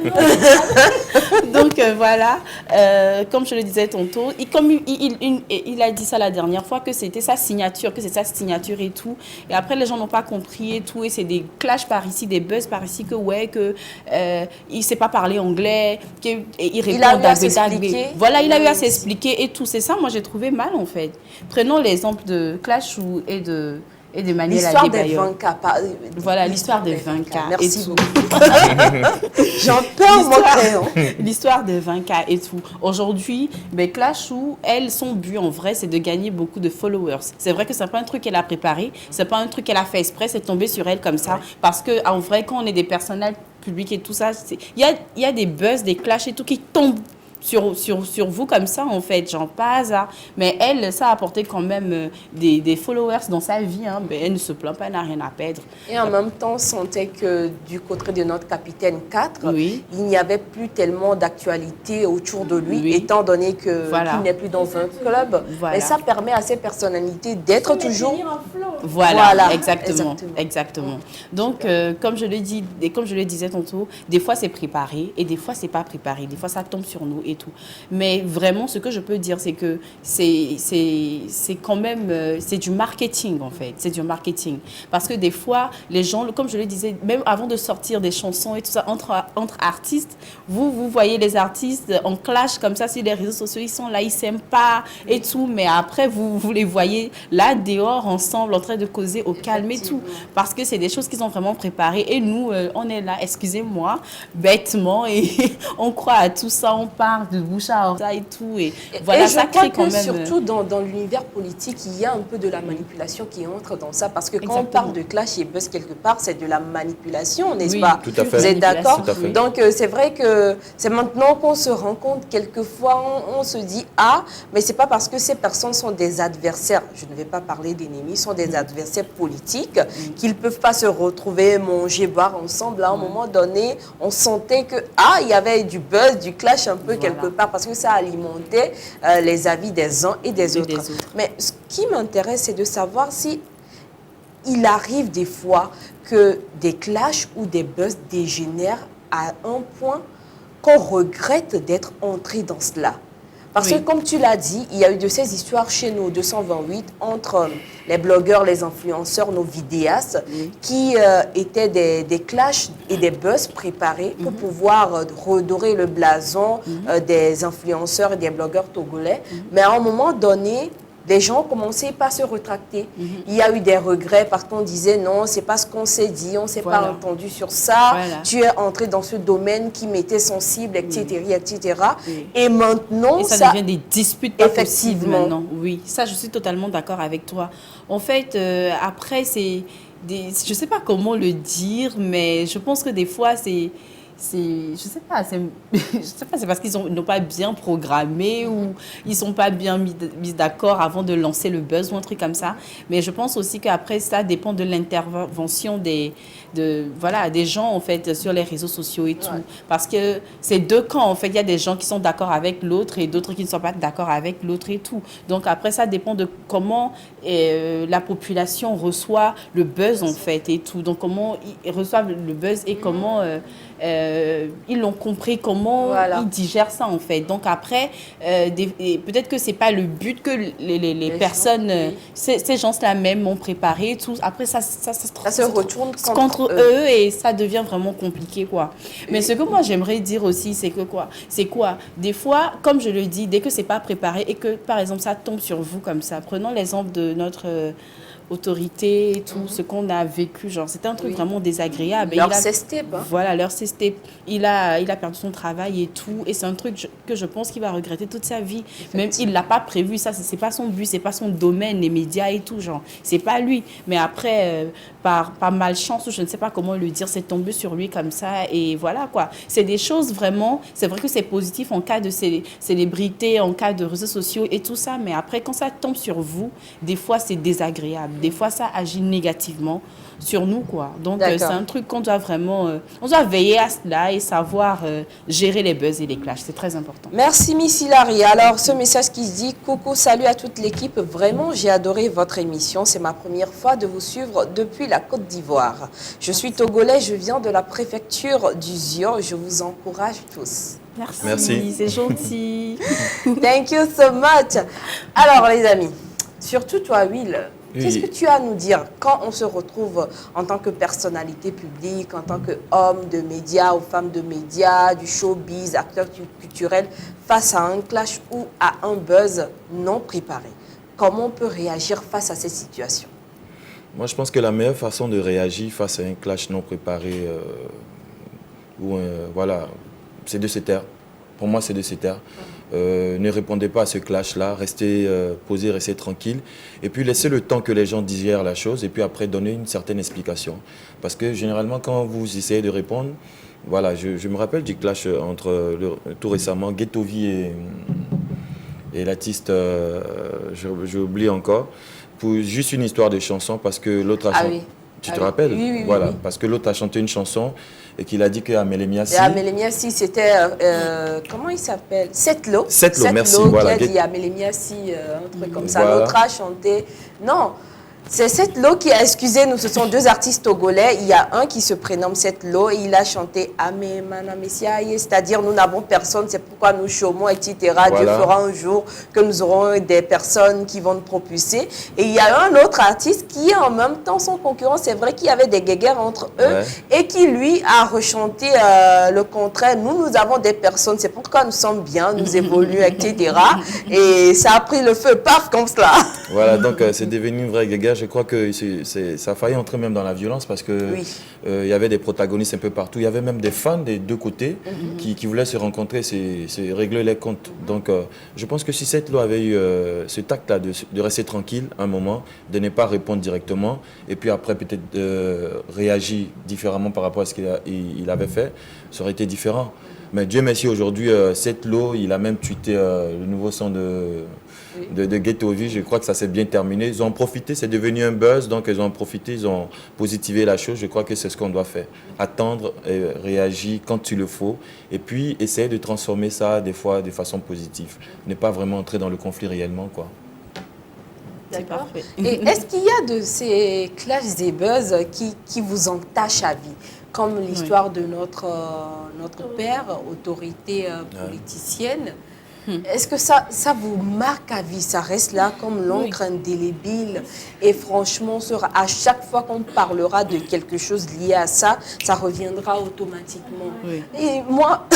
Donc voilà, comme je le disais tantôt, il a dit ça la dernière fois, que c'était sa signature, que c'est sa signature et tout. Et après, les gens n'ont pas compris et tout. Et c'est des clashs par ici, des buzz par ici, que ouais, que il ne sait pas parler anglais, qu'il répond à s'expliquer. Voilà, il a eu à s'expliquer et tout. C'est ça, moi, j'ai trouvé mal, en fait. Prenons l'exemple de Clash et de Manuel L'histoire des Adebayor. 20 cas. Voilà, l'histoire des 20 cas. Merci beaucoup. J'en perds mon crayon. L'histoire des 20 cas et tout. Aujourd'hui, Clash, elle, son but en vrai, c'est de gagner beaucoup de followers. C'est vrai que c'est pas un truc qu'elle a préparé, c'est pas un truc qu'elle a fait exprès, c'est tombé sur elle comme ça. Parce que en vrai, quand on est des personnels publics et tout ça, il y a des buzz, des clashs et tout qui tombent sur vous comme ça, en fait, genre pas hasard. Mais elle, ça a apporté quand même des followers dans sa vie. Hein. Elle ne se plaint pas, elle n'a rien à perdre. Et en même temps, on sentait que du côté de notre capitaine 4, il n'y avait plus tellement d'actualité autour de lui, étant donné qu'il n'est plus dans un club. Voilà. Et ça permet à ces personnalités d'être toujours... Voilà, exactement. Donc, comme je le dis, et comme je le disais tantôt, des fois c'est préparé et des fois c'est pas préparé. Des fois ça tombe sur nous et tout. Mais vraiment, ce que je peux dire, c'est que c'est quand même, c'est du marketing en fait. C'est du marketing. Parce que des fois, les gens, comme je le disais, même avant de sortir des chansons et tout ça, entre artistes, vous voyez les artistes en clash comme ça sur les réseaux sociaux, ils sont là, ils s'aiment pas et tout. Mais après, vous les voyez là, dehors, ensemble, en train de causer au calme et tout. Parce que c'est des choses qu'ils ont vraiment préparées. Et nous, on est là, excusez-moi, bêtement, et on croit à tout ça, on parle de bouche à oreille et tout. Et voilà, ça crée quand même... surtout dans l'univers politique, il y a un peu de la manipulation qui entre dans ça. Parce que quand on parle de clash et buzz quelque part, c'est de la manipulation, n'est-ce pas? Tout à fait. Vous êtes d'accord? Donc, c'est vrai que c'est maintenant qu'on se rend compte, quelquefois, on se dit, ah, mais c'est pas parce que ces personnes sont des adversaires, je ne vais pas parler d'ennemis, sont des adversaires politiques, qu'ils ne peuvent pas se retrouver, manger, boire ensemble. À un moment donné, on sentait que, il y avait du buzz, du clash un peu quelque part, parce que ça alimentait les avis des uns et des autres. Mais ce qui m'intéresse, c'est de savoir si il arrive des fois que des clashs ou des buzz dégénèrent à un point qu'on regrette d'être entré dans cela. Parce que, comme tu l'as dit, il y a eu de ces histoires chez nous, 228, entre les blogueurs, les influenceurs, nos vidéastes, qui étaient des clashs et des buzz préparés pour pouvoir redorer le blason des influenceurs et des blogueurs togolais. Mais à un moment donné, les gens ont commencé par se rétracter. Il y a eu des regrets parce qu'on disait non, c'est pas ce qu'on s'est dit, on ne s'est pas entendu sur ça. Tu es entré dans ce domaine qui m'était sensible, etc. etc. Et maintenant, et ça devient des disputes pas possibles maintenant. Oui, ça, je suis totalement d'accord avec toi. En fait, après, je ne sais pas comment le dire, mais je pense que des fois, je sais pas, c'est parce qu'ils n'ont pas bien programmé ou ils sont pas bien mis d'accord avant de lancer le buzz ou un truc comme ça. Mais je pense aussi qu'après, ça dépend de l'intervention des gens, en fait, sur les réseaux sociaux et tout. Ouais. Parce que c'est deux camps, en fait. Il y a des gens qui sont d'accord avec l'autre et d'autres qui ne sont pas d'accord avec l'autre et tout. Donc après, ça dépend de comment la population reçoit le buzz, en fait, et tout. Donc comment ils reçoivent le buzz et comment ils l'ont compris, comment ils digèrent ça, en fait. Donc après, peut-être que c'est pas le but que les personnes, ces gens-là même ont préparé, tout. Après, ça se retourne contre eux et ça devient vraiment compliqué, quoi. Mais ce que moi, j'aimerais dire aussi, c'est que quoi? C'est quoi? Des fois, comme je le dis, dès que c'est pas préparé et que, par exemple, ça tombe sur vous comme ça, prenons l'exemple de notre autorité et tout, ce qu'on a vécu, genre, c'était un truc vraiment désagréable. Leur cestep. Voilà, leur cestep. Il a perdu son travail et tout, et c'est un truc que je pense qu'il va regretter toute sa vie. Même il l'a pas prévu, ça, c'est pas son but, c'est pas son domaine, les médias et tout, genre, c'est pas lui. Mais après, par malchance, ou je ne sais pas comment le dire, c'est tombé sur lui comme ça, et voilà, quoi. C'est des choses vraiment, c'est vrai que c'est positif en cas de célébrité, en cas de réseaux sociaux et tout ça, mais après, quand ça tombe sur vous, des fois, c'est désagréable. Des fois, ça agit négativement sur nous, quoi. Donc, c'est un truc qu'on doit vraiment... on doit veiller à cela et savoir gérer les buzz et les clashs. C'est très important. Merci, Miss Hilary. Alors, ce message qui se dit « Coucou, salut à toute l'équipe. Vraiment, j'ai adoré votre émission. C'est ma première fois de vous suivre depuis la Côte d'Ivoire. Je suis togolais, je viens de la préfecture du Zio. Je vous encourage tous. » Merci. C'est gentil. Thank you so much. Alors, les amis, surtout toi, Will, qu'est-ce que tu as à nous dire quand on se retrouve en tant que personnalité publique, en tant qu'homme de médias ou femme de médias, du showbiz, acteur culturel, face à un clash ou à un buzz non préparé? Comment on peut réagir face à ces situations? Moi, je pense que la meilleure façon de réagir face à un clash non préparé, voilà, c'est de se taire. Pour moi, c'est de se taire. Ne répondez pas à ce clash-là, restez posé, restez tranquille. Et puis laissez le temps que les gens digèrent la chose et puis après donner une certaine explication. Parce que généralement, quand vous essayez de répondre, voilà, je me rappelle du clash entre tout récemment, Ghettovi et l'artiste, j'ai oublié encore, pour juste une histoire de chanson parce que l'autre a chanté. Tu te rappelles? Oui, voilà, oui. parce que l'autre a chanté une chanson et qu'il a dit qu'Amel Miassi... Amel Miassi, c'était... comment il s'appelle? Setlo. Setlo, merci. Voilà. Qui a dit Amel Miassi, un truc comme ça. L'autre a chanté... Non, c'est Setlo qui a... Excusez-nous, ce sont deux artistes togolais. Il y a un qui se prénomme Setlo et il a chanté Amé Mana Messiaye, c'est-à-dire nous n'avons personne, c'est pourquoi nous chômons, etc. Voilà. Dieu fera un jour que nous aurons des personnes qui vont nous propulser. Et il y a un autre artiste qui est en même temps son concurrent. C'est vrai qu'il y avait des guéguerres entre eux et qui, lui, a rechanté le contraire. Nous avons des personnes, c'est pourquoi nous sommes bien, nous évoluons, etc. Et ça a pris le feu, paf, comme cela. Voilà, donc c'est devenu une vraie guéguerre. Je crois que ça a failli entrer même dans la violence parce que il y avait des protagonistes un peu partout. Il y avait même des fans des deux côtés qui voulaient se rencontrer, se régler les comptes. Donc je pense que si Setlo avait eu ce tact-là de rester tranquille un moment, de ne pas répondre directement et puis après peut-être réagir différemment par rapport à ce qu'il avait fait, ça aurait été différent. Mais Dieu merci, aujourd'hui, Setlo, il a même tweeté le nouveau son de Ghettovi. Je crois que ça s'est bien terminé. Ils ont profité, c'est devenu un buzz, donc ils ont profité, ils ont positivé la chose. Je crois que c'est ce qu'on doit faire. Attendre, réagir quand il le faut, et puis essayer de transformer ça des fois de façon positive. Ne pas vraiment entrer dans le conflit réellement, quoi. D'accord. Et est-ce qu'il y a de ces clashs et buzz qui vous entachent à vie? Comme l'histoire de notre père, autorité politicienne. Est-ce que ça vous marque à vie? Ça reste là comme l'encre indélébile. Et franchement, à chaque fois qu'on parlera de quelque chose lié à ça, ça reviendra automatiquement. Oui. Et moi,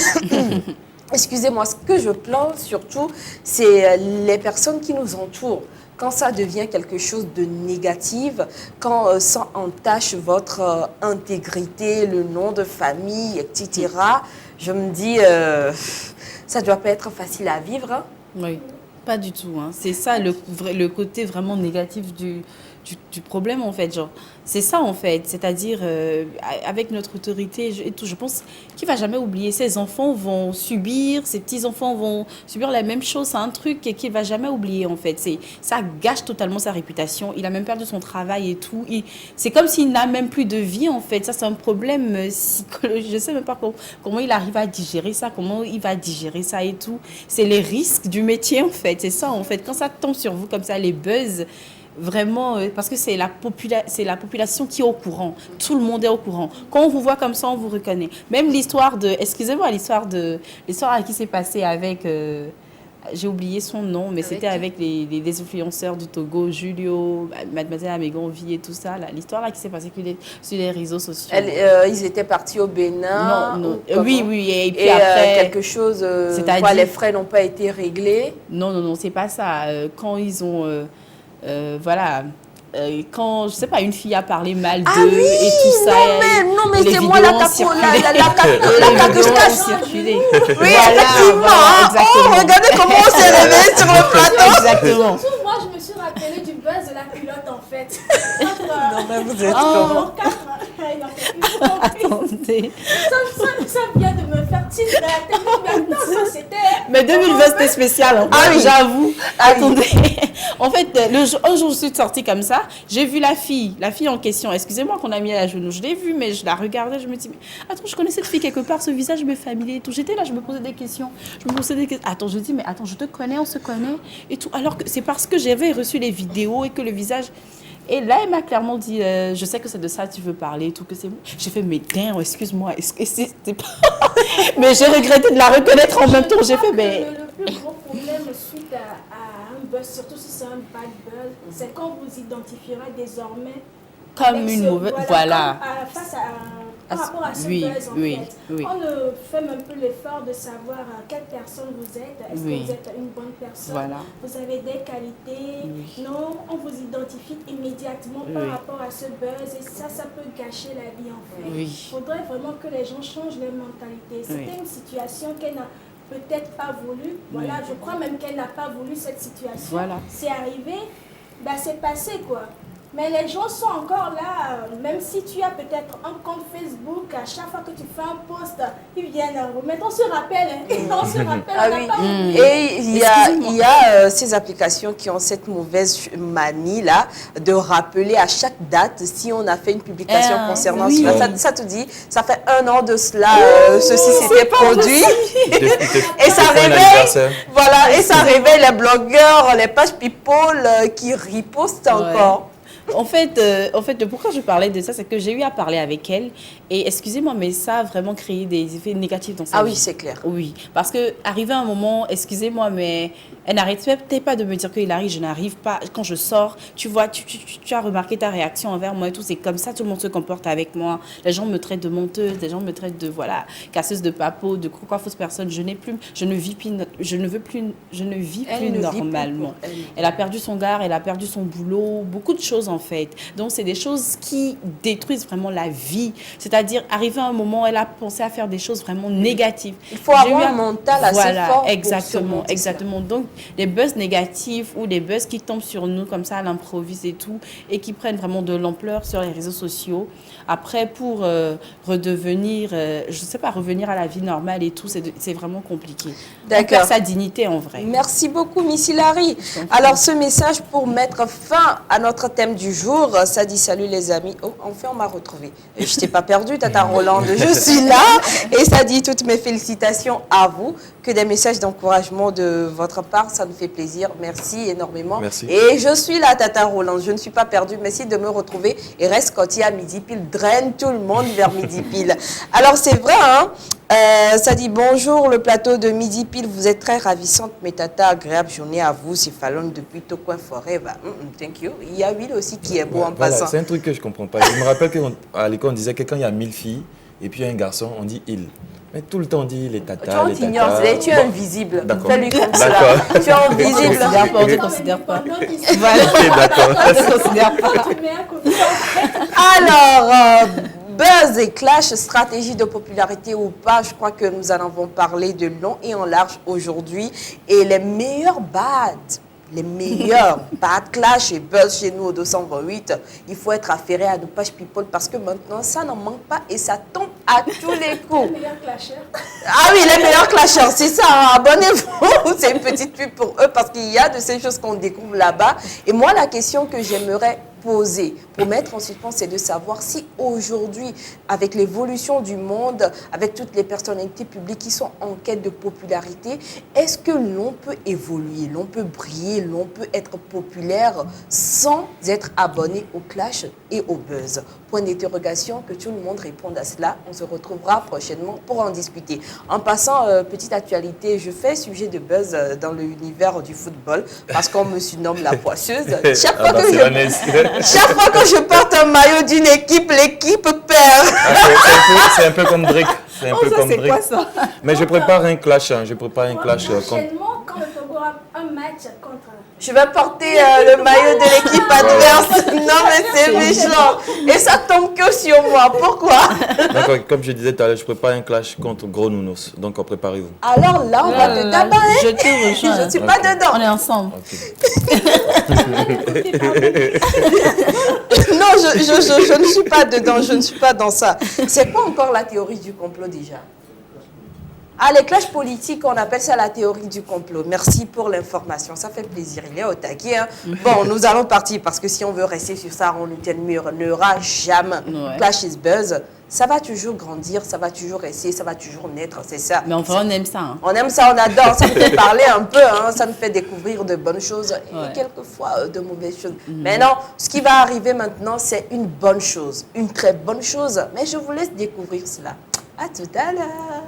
excusez-moi, ce que je plains surtout, c'est les personnes qui nous entourent. Quand ça devient quelque chose de négatif, quand ça entache votre intégrité, le nom de famille, etc., je me dis, ça ne doit pas être facile à vivre. Hein? Oui, pas du tout. Hein. C'est ça le côté vraiment négatif du du problème, en fait. Genre, c'est ça, en fait. C'est-à-dire, avec notre autorité et tout, je pense qu'il ne va jamais oublier. Ses enfants vont subir, ses petits-enfants vont subir la même chose. C'est un truc qu'il ne va jamais oublier, en fait. Ça gâche totalement sa réputation. Il a même perdu son travail et tout. C'est comme s'il n'a même plus de vie, en fait. Ça, c'est un problème psychologique. Je ne sais même pas comment il arrive à digérer ça, comment il va digérer ça et tout. C'est les risques du métier, en fait. C'est ça, en fait. Quand ça tombe sur vous comme ça, les buzz, vraiment, parce que c'est la population qui est au courant. Tout le monde est au courant. Quand on vous voit comme ça, on vous reconnaît. Même l'histoire qui s'est passée avec... j'ai oublié son nom, mais c'était avec les influenceurs du Togo, Julio, Mademoiselle Amégonvie et tout ça. L'histoire là qui s'est passée sur les réseaux sociaux. Ils étaient partis au Bénin. Non. Oui. Et puis après, quelque chose, les frais n'ont pas été réglés. Non, c'est pas ça. Quand ils ont... quand, je sais pas, une fille a parlé mal d'eux et tout ça. Non, mais c'est moi la circulé. Oui, effectivement. Oh, regardez comment on s'est réveillé sur le plateau. Exactement. Moi, je me suis rappelé du buzz de la culotte, en fait. Non, mais vous êtes comment? Attendez. Ça vient de me faire tirer la tête. Maintenant, ça, c'était... Mais 2020, c'était spécial. Hein. Ah oui. J'avoue. Attendez. Oui. En fait, un jour, je suis sortie comme ça. J'ai vu la fille en question. Excusez-moi qu'on a mis à genoux. Je l'ai vue, mais je la regardais. Je me dis, mais attends, je connais cette fille quelque part. Ce visage me familier et tout. J'étais là, je me posais des questions. Attends, je dis, mais attends, je te connais, on se connaît et tout. Alors que c'est parce que j'avais reçu les vidéos et que le visage... Et là, elle m'a clairement dit, je sais que c'est de ça que tu veux parler, tout que c'est... J'ai fait, mais damn, excuse-moi, c'était pas... Mais j'ai regretté de la reconnaître en même temps. J'ai fait, mais... Le plus gros problème suite à un buzz, surtout si c'est un bad buzz, c'est quand vous identifierez désormais... Comme une mauvaise... Voilà. Par rapport à ce buzz, en fait. On fait un peu l'effort de savoir quelle personne vous êtes. Est-ce que vous êtes une bonne personne? Voilà. Vous avez des qualités? Non, on vous identifie immédiatement par rapport à ce buzz. Et ça peut gâcher la vie, en fait. Il faudrait vraiment que les gens changent leur mentalité. C'était une situation qu'elle n'a peut-être pas voulu. Voilà, je crois même qu'elle n'a pas voulu cette situation. Voilà. C'est arrivé, c'est passé, quoi. Mais les gens sont encore là, même si tu as peut-être un compte Facebook, à chaque fois que tu fais un post, ils viennent remettre. On se rappelle, on se rappelle. Et il y a ces applications qui ont cette mauvaise manie là de rappeler à chaque date si on a fait une publication concernant cela. Ça te dit, ça fait 1 an de cela, ceci s'était produit. Et ça réveille, voilà, et ça réveille les blogueurs, les pages people qui ripostent encore. En fait, pourquoi je parlais de ça, c'est que j'ai eu à parler avec elle. Et excusez-moi, mais ça a vraiment créé des effets négatifs dans sa vie. Ah oui, c'est clair. Oui, parce que arrivé à un moment, excusez-moi, mais elle n'arrêtait peut-être pas de me dire qu'il arrive, je n'arrive pas. Quand je sors, tu vois, tu as remarqué ta réaction envers moi et tout. C'est comme ça, tout le monde se comporte avec moi. Les gens me traitent de menteuse, les gens me traitent de, casseuse de papeau, de quoi fausse personne. Je ne vis plus normalement. Elle a perdu son gars, elle a perdu son boulot, beaucoup de choses en fait. Donc, c'est des choses qui détruisent vraiment la vie. C'est-à-dire, arrivé à un moment, elle a pensé à faire des choses vraiment négatives. Il faut avoir un mental assez fort. Exactement. Donc, des buzz négatifs ou des buzz qui tombent sur nous comme ça à l'improviste et tout, et qui prennent vraiment de l'ampleur sur les réseaux sociaux. Après, pour redevenir, revenir à la vie normale et tout, c'est vraiment compliqué. D'accord. On perd sa dignité en vrai. Merci beaucoup, Miss Hilary. Alors, ce message pour mettre fin à notre thème du jour, ça dit salut les amis. Oh, enfin, on m'a retrouvé. Je t'ai pas perdu, Tata Rolande. Je suis là. Et ça dit toutes mes félicitations à vous. Que des messages d'encouragement de votre part, ça nous fait plaisir. Merci énormément. Merci. Et je suis là, Tata Rolande. Je ne suis pas perdue. Merci de me retrouver. Et reste quand il y a midi pile, draine tout le monde vers midi pile. Alors, c'est vrai, hein? Ça dit bonjour le plateau de Midi Pile, vous êtes très ravissante, mais Tata, agréable journée à vous, c'est Fallon depuis Tocoin Forêt. Thank you. Il y a Will aussi qui est beau en passant. C'est un truc que je ne comprends pas. Je me rappelle qu'à l'école on disait que quand il y a 1000 filles et puis il y a un garçon, on dit il. Mais tout le temps on dit les tatas, les tatas. Tu es invisible. D'accord. Fais-lui comme ça. Tu es invisible. On ne considère pas. Voilà. D'accord. On ne considère pas. Alors, buzz et clash, stratégie de popularité ou pas, je crois que nous en avons parlé de long et en large aujourd'hui. Et les meilleurs bad les meilleurs bad clash et buzz chez nous au 228, il faut être affairé à nos pages people parce que maintenant, ça n'en manque pas et ça tombe à tous les coups. Les meilleurs clasheurs. Ah oui, les meilleurs clasheurs, c'est ça. Hein. Abonnez-vous. C'est une petite pub pour eux parce qu'il y a de ces choses qu'on découvre là-bas. Et moi, la question que j'aimerais poser pour mettre en suspens, c'est de savoir si aujourd'hui, avec l'évolution du monde, avec toutes les personnalités publiques qui sont en quête de popularité, est-ce que l'on peut évoluer, l'on peut briller, l'on peut être populaire sans être abonné au clash et au buzz? Point d'interrogation, que tout le monde réponde à cela. On se retrouvera prochainement pour en discuter. En passant, petite actualité, je fais sujet de buzz dans l'univers du football parce qu'on me surnomme la poisseuse. Chaque fois que je porte un maillot d'une équipe, l'équipe perd. C'est un peu comme Drake. C'est un peu comme Drake. Quoi, ça? Mais je prépare un clash. Je prépare un clash. Prochainement, quand le Togo a un match contre... Je vais porter le maillot de l'équipe adverse. Non, mais c'est méchant. Et ça tombe que sur moi. Pourquoi? D'accord, comme je disais tout à l'heure, je prépare un clash contre Gros Nounos. Donc, préparez-vous. Alors là, on va te tabac. Je te rejoins. Je ne suis pas dedans. On est ensemble. Non, je ne suis pas dedans. Je ne suis pas dans ça. C'est quoi encore la théorie du complot déjà? Ah, les clashs politiques, on appelle ça la théorie du complot. Merci pour l'information, ça fait plaisir. Il est au taquet. Hein. Bon, nous allons partir parce que si on veut rester sur ça, on ne murmurera jamais. Ouais. Clash is buzz. Ça va toujours grandir, ça va toujours rester, ça va toujours naître, c'est ça. Mais enfin, on aime ça. Hein. On aime ça, on adore. Ça nous fait parler un peu, hein. Ça nous fait découvrir de bonnes choses Ouais. et quelquefois de mauvaises choses. Mais non, ce qui va arriver maintenant, c'est une bonne chose, une très bonne chose. Mais je vous laisse découvrir cela. À tout à l'heure.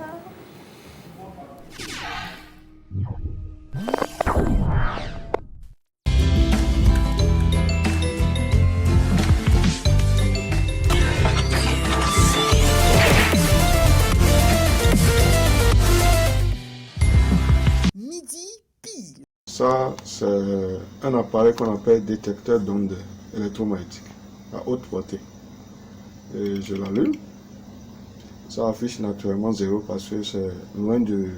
Midi pile. Ça, c'est un appareil qu'on appelle détecteur d'ondes électromagnétiques à haute portée. Et je l'allume. Ça affiche naturellement 0 parce que c'est loin de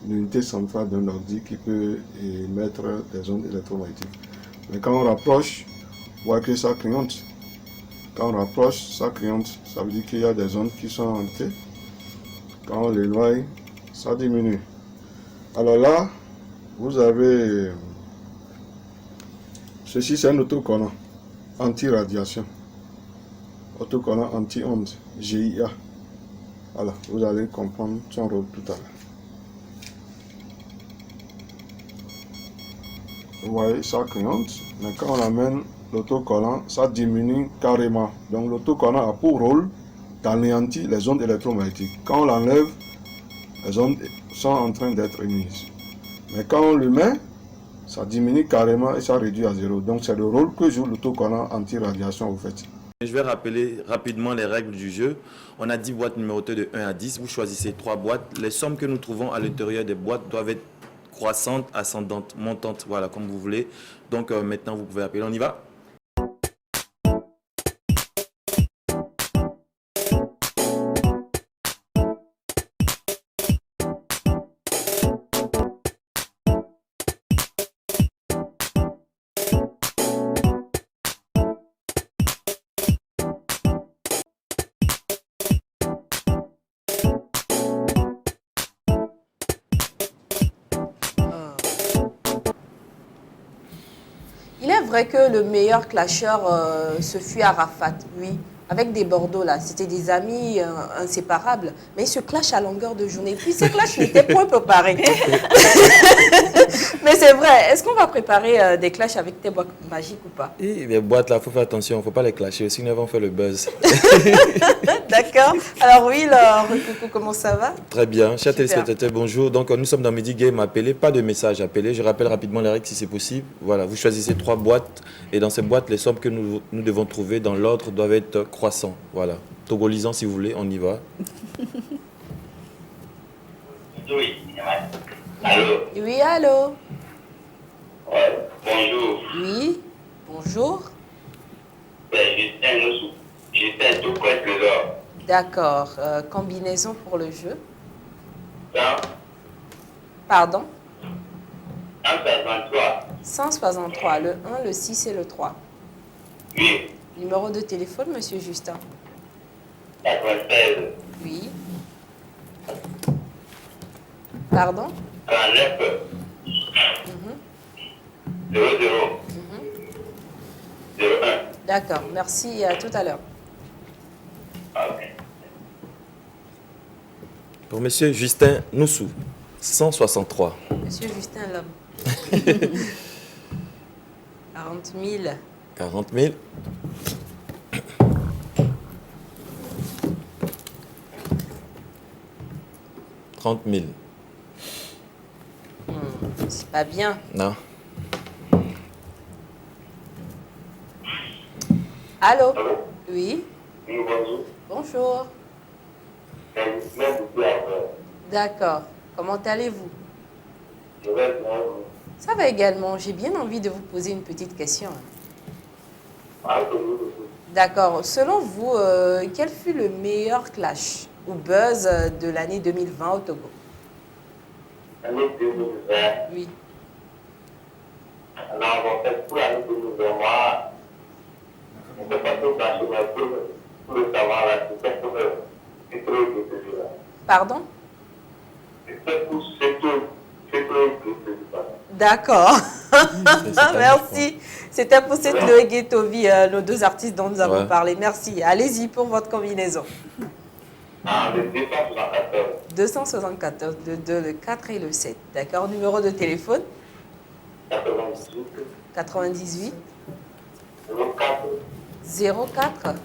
l'unité centrale d'un ordi qui peut émettre des ondes électromagnétiques. Mais quand on rapproche, on voit que ça clignote. Quand on rapproche, ça clignote. Ça veut dire qu'il y a des ondes qui sont entrées. Quand on l'éloigne, ça diminue. Alors là, vous avez... Ceci, c'est un autocollant anti-radiation. Autocollant anti-ondes, GIA. Voilà, vous allez comprendre son rôle tout à l'heure. Vous voyez, ça clignote, mais quand on amène l'autocollant, ça diminue carrément. Donc l'autocollant a pour rôle d'anéantir les ondes électromagnétiques. Quand on l'enlève, les ondes sont en train d'être émises. Mais quand on le met, ça diminue carrément et ça réduit à 0. Donc c'est le rôle que joue l'autocollant anti-radiation au fait. Je vais rappeler rapidement les règles du jeu. On a 10 boîtes numérotées de 1 à 10. Vous choisissez 3 boîtes. Les sommes que nous trouvons à l'intérieur des boîtes doivent être croissantes, ascendantes, montantes. Voilà, comme vous voulez. Donc maintenant, vous pouvez appeler. On y va? Il est vrai que le meilleur clasheur, ce fut Arafat, oui. Avec des Bordeaux, là. C'était des amis inséparables. Mais ils se clashent à longueur de journée. Puis ces clashs n'étaient point préparés. Mais c'est vrai. Est-ce qu'on va préparer des clashs avec tes boîtes magiques ou pas? Et les boîtes là, il faut faire attention, il ne faut pas les clasher, sinon elles vont faire le buzz. D'accord. Alors oui, là, coucou, comment ça va? Très bien. Chers Super. téléspectateurs, bonjour. Donc nous sommes dans Midi Game, appelez, pas de message appelé. Je rappelle rapidement les règles si c'est possible. Voilà, vous choisissez 3 boîtes et dans ces boîtes, les sommes que nous devons trouver dans l'ordre doivent être croissants. Voilà. Togolisant si vous voulez, on y va. Oui. Allô? Oui, allô? Ouais. Bonjour. Oui, bonjour. J'étais tout près de l'or. D'accord. Combinaison pour le jeu. Ça, Pardon? 153. 163, le 1, le 6 et le 3. Oui. Numéro de téléphone, monsieur Justin. 96. Oui. Pardon? 49. 00. 01. D'accord, merci et à tout à l'heure. Pour monsieur Justin Noussou, 163. Monsieur Justin Lhomme. 40 000. 40 000. « 30 000. C'est pas bien. Non. Allô? Oui. Oui, bonjour. Bonjour. D'accord. Comment allez-vous? Je vais bien. Ça va également. J'ai bien envie de vous poser une petite question. D'accord. Selon vous, quel fut le meilleur clash ou buzz de l'année 2020 au Togo? L'année 2020. Oui. Alors, en fait, pour l'année 2020, moi, je ne sais pas trop cacher, mais pour le savoir, là, c'était pour c'est trop de Pardon? C'était pour c'est trop D'accord. Merci. C'était pour cette Chloé Ghettovi, nos deux artistes dont nous avons parlé. Merci. Allez-y pour votre combinaison. Ah, le 274. 274, le 2, le 4 et le 7. D'accord. Numéro de téléphone? 98. 98. 04.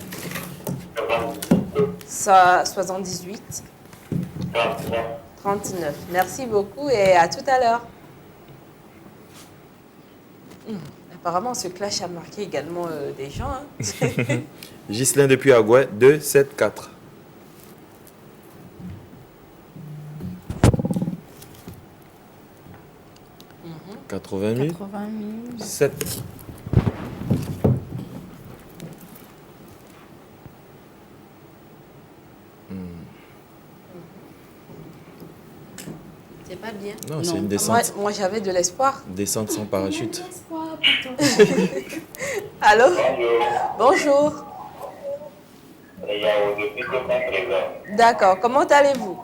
04. 78. 39. 39. Merci beaucoup et à tout à l'heure. Apparemment, ce clash a marqué également des gens. Hein. Ghislain depuis Agouet, 274. « 80 000. 80 000. 7. C'est pas bien. Non, c'est une descente. Moi j'avais de l'espoir. Descente sans parachute. Allô? Bonjour. D'accord. Comment allez-vous?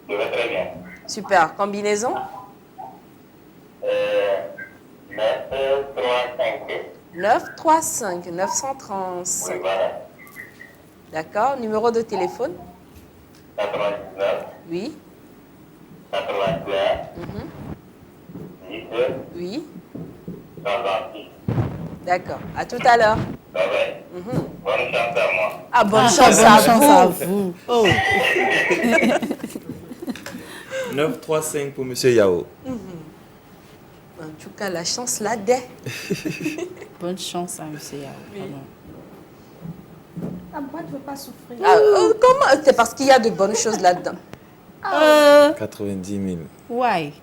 Je vais très bien. Super. Combinaison? 935. 935. Oui, voilà. D'accord. Numéro de téléphone? 99. Oui. 81. 10. Oui. 66. D'accord. À tout à l'heure. Bye bye. Bonne chance à moi. Ah, bonne chance à vous. Oh. 935 pour monsieur Yao. En tout cas, la chance là-dedans. Bonne chance à M. Yao. Oui. La boîte ne veut pas souffrir. Ah, comment? C'est parce qu'il y a de bonnes choses là-dedans. 90 000. Why?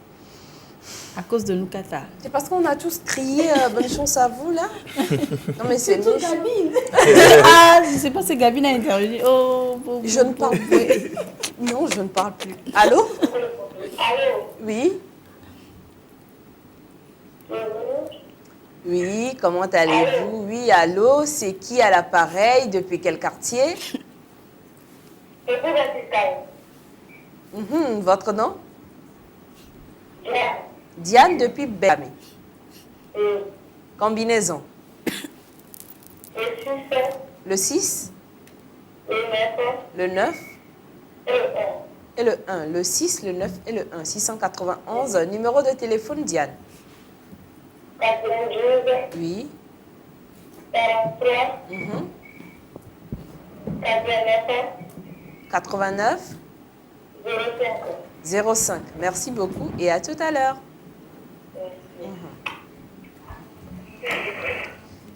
À cause de Nukata. C'est parce qu'on a tous crié bonne chance à vous, là. Non, mais c'est tout méchant. Gabine. Ah, je ne sais pas si Gabine a intervenu. Oh, Je ne parle plus. Non, je ne parle plus. Allô? Oui? Oui, comment allez-vous? Oui, allô, c'est qui à l'appareil? Depuis quel quartier? Votre nom? Diane depuis Bamé. Combinaison? Le 6? Le 9? Et le 1. Le 6, le 9 et le 1. 691. Numéro de téléphone, Diane? 92. Oui. 43. 89. 05. 05. Merci beaucoup et à tout à l'heure.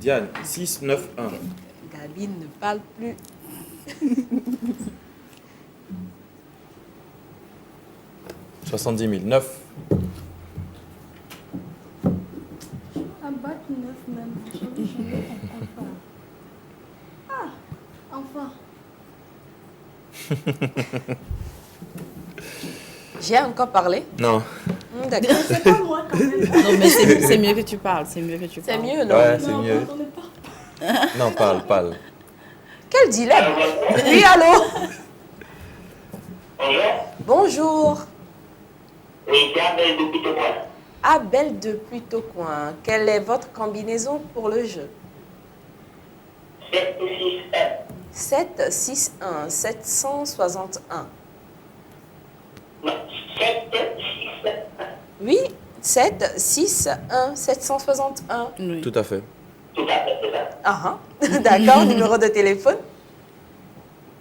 Diane, 691. Gabine ne parle plus. « 70 000. 9. La boîte 9 même. Je ne comprends pas. Ah, enfin. J'ai encore parlé? Non. D'accord. C'est pas moi quand même. Non, mais c'est mieux que tu parles. C'est mieux que tu C'est parles. mieux, non? Ouais, c'est Non, mieux. on ne parle pas. Non, parle. Quel dilemme. Oui, allô? Bonjour. Bonjour. Oui, c'est Abel depuis Tocoin. Abel depuis Tocoin. Quelle est votre combinaison pour le jeu? 7, 6, 1. 7, 6, 1, 761. Non, 7, 6, 1. Oui, 7, 6, 1, 761. Oui. Tout à fait. Tout à fait, c'est ça. Ah, ah. D'accord, numéro de téléphone?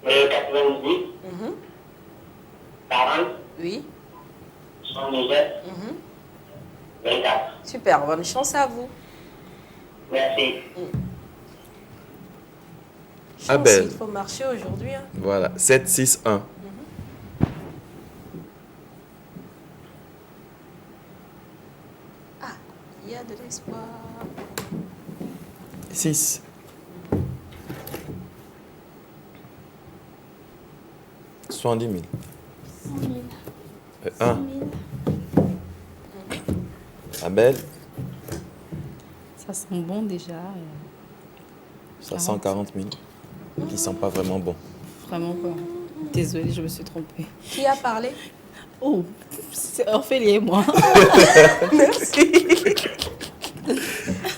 98, Mhm. 40, Oui. 119, Mhm. 24. Super, bonne chance à vous. Merci. Chance, Abel. il faut marcher aujourd'hui. Hein. Voilà, 7, 6, 1. Ah, il y a de l'espoir. 6. 70 000. 100 000. 1. 100 000. Abel, Ça sent bon déjà. ça sent 40 000. Qui sent pas vraiment bon. Vraiment pas. Désolée, je me suis trompée. Qui a parlé? Oh, c'est Ophélie et moi. Merci.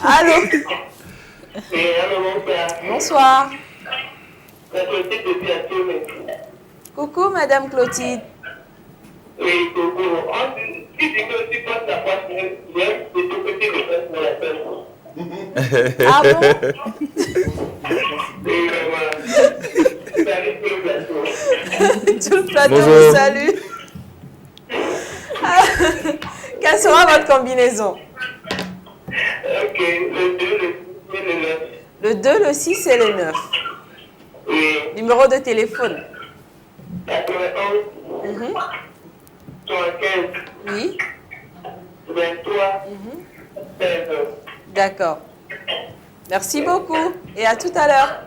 Allô? Et alors, mon frère, Bonsoir. la société depuis actuellement. Coucou, Madame Clotilde. Oui, Togo. Si tu peux, tu passes la poisse, j'aime de ton côté le reste de la personne. Ah bon? Et voilà. Salut pour le plateau. Tout le plateau Bonjour. vous salue. Ah, quelle sera votre combinaison? Ok, le 2, le 6 et le 9. Le 2, le 6 et le 9. Oui, Numéro de téléphone? 91, Mhm. 75, Oui. 23, 16. D'accord. Merci beaucoup et à tout à l'heure.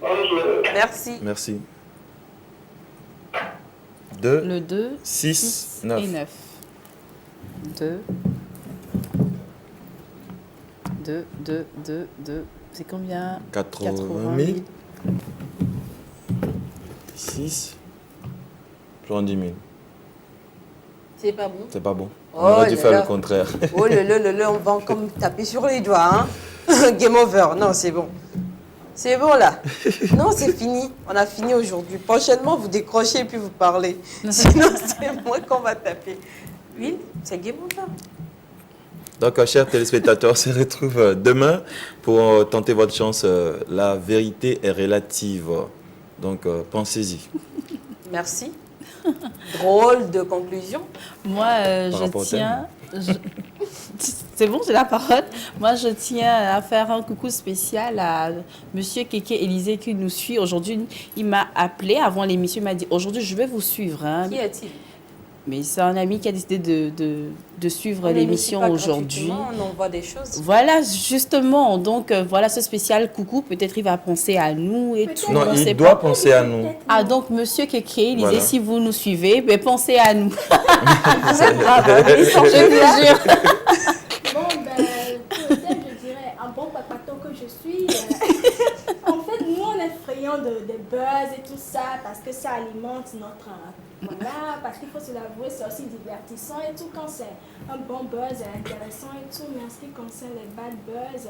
Bonjour. Merci. Merci. 2, Le 2, 6, 6 9. et 9. 2. 2. C'est combien? 80 000. 6. 70 000. C'est pas bon. C'est pas bon. Oh On aurait dû là faire là. le contraire. Oh là, on va encore me taper sur les doigts. Hein. Game over. Non, c'est bon. C'est bon là. Non, c'est fini. On a fini aujourd'hui. Prochainement, vous décrochez et puis vous parlez. Sinon, c'est moi qu'on va taper. Oui, c'est game over. Donc, chers téléspectateurs, on se retrouve demain pour tenter votre chance. La vérité est relative. Donc, pensez-y. Merci. Drôle de conclusion. Moi, Par rapport au je tiens... C'est bon, j'ai la parole. Moi, je tiens à faire un coucou spécial à Monsieur Keke Élisée qui nous suit aujourd'hui. Il m'a appelé avant l'émission, il m'a dit « Aujourd'hui, je vais vous suivre. Hein. » Qui est-il? Mais c'est un ami qui a décidé de suivre On l'émission n'émet pas aujourd'hui. gratuitement, on envoie des choses. Voilà, justement. Donc, voilà ce spécial coucou. Peut-être il va penser à nous et tout. Non, on sait il doit pas. penser à nous. Ah, donc, Monsieur Keke, il Voilà. disait, si vous nous suivez, ben, pensez à nous. Vous êtes brave, hein, ils sont Je vous jure. Bon, ben, peut-être, je dirais, un bon papato que je suis. En fait, nous, on est friands de buzz et tout ça parce que ça alimente notre... voilà, parce qu'il faut se l'avouer, c'est aussi divertissant et tout. Quand c'est un bon buzz, intéressant et tout, mais en ce qui concerne les bad buzz,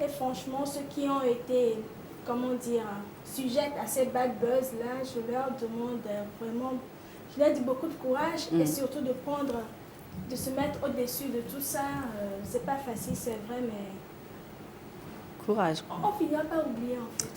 et franchement, ceux qui ont été, comment dire, sujets à ces bad buzz-là, je leur demande vraiment, je leur dis beaucoup de courage et surtout de prendre... de se mettre au-dessus de tout ça, c'est pas facile, c'est vrai, mais Courage. on finira par oublier en fait.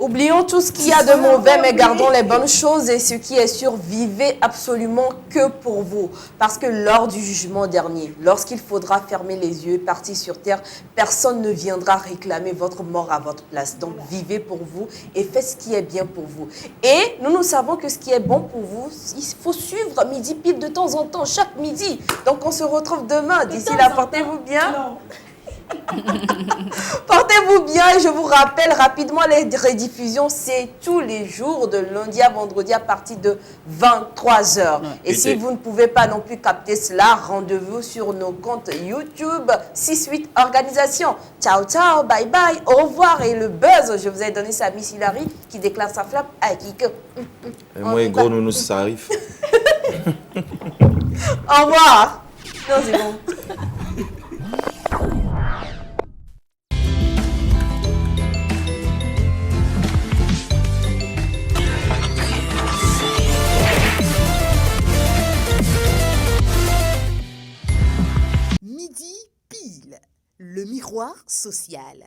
Oublions tout ce qu'il y a de mauvais, mais gardons les bonnes choses et ce qui est sûr, vivez absolument que pour vous. Parce que lors du jugement dernier, lorsqu'il faudra fermer les yeux et partir sur terre, personne ne viendra réclamer votre mort à votre place. Donc vivez pour vous et faites ce qui est bien pour vous. Et nous savons que ce qui est bon pour vous, il faut suivre Midi Pile de temps en temps, chaque midi. Donc on se retrouve demain. D'ici là, portez-vous bien. Non. Portez-vous bien et je vous rappelle rapidement les rediffusions, c'est tous les jours de lundi à vendredi à partir de 23h. Et si vous ne pouvez pas non plus capter cela, rendez-vous sur nos comptes YouTube 6-8 Organisation. Ciao, ciao, bye bye, au revoir. Et le buzz, je vous ai donné ça à Miss Hilary qui déclare sa flamme à Kike. Et moi, gros nounou, ça arrive. Au revoir. Non, c'est bon. Midi pile, le miroir social.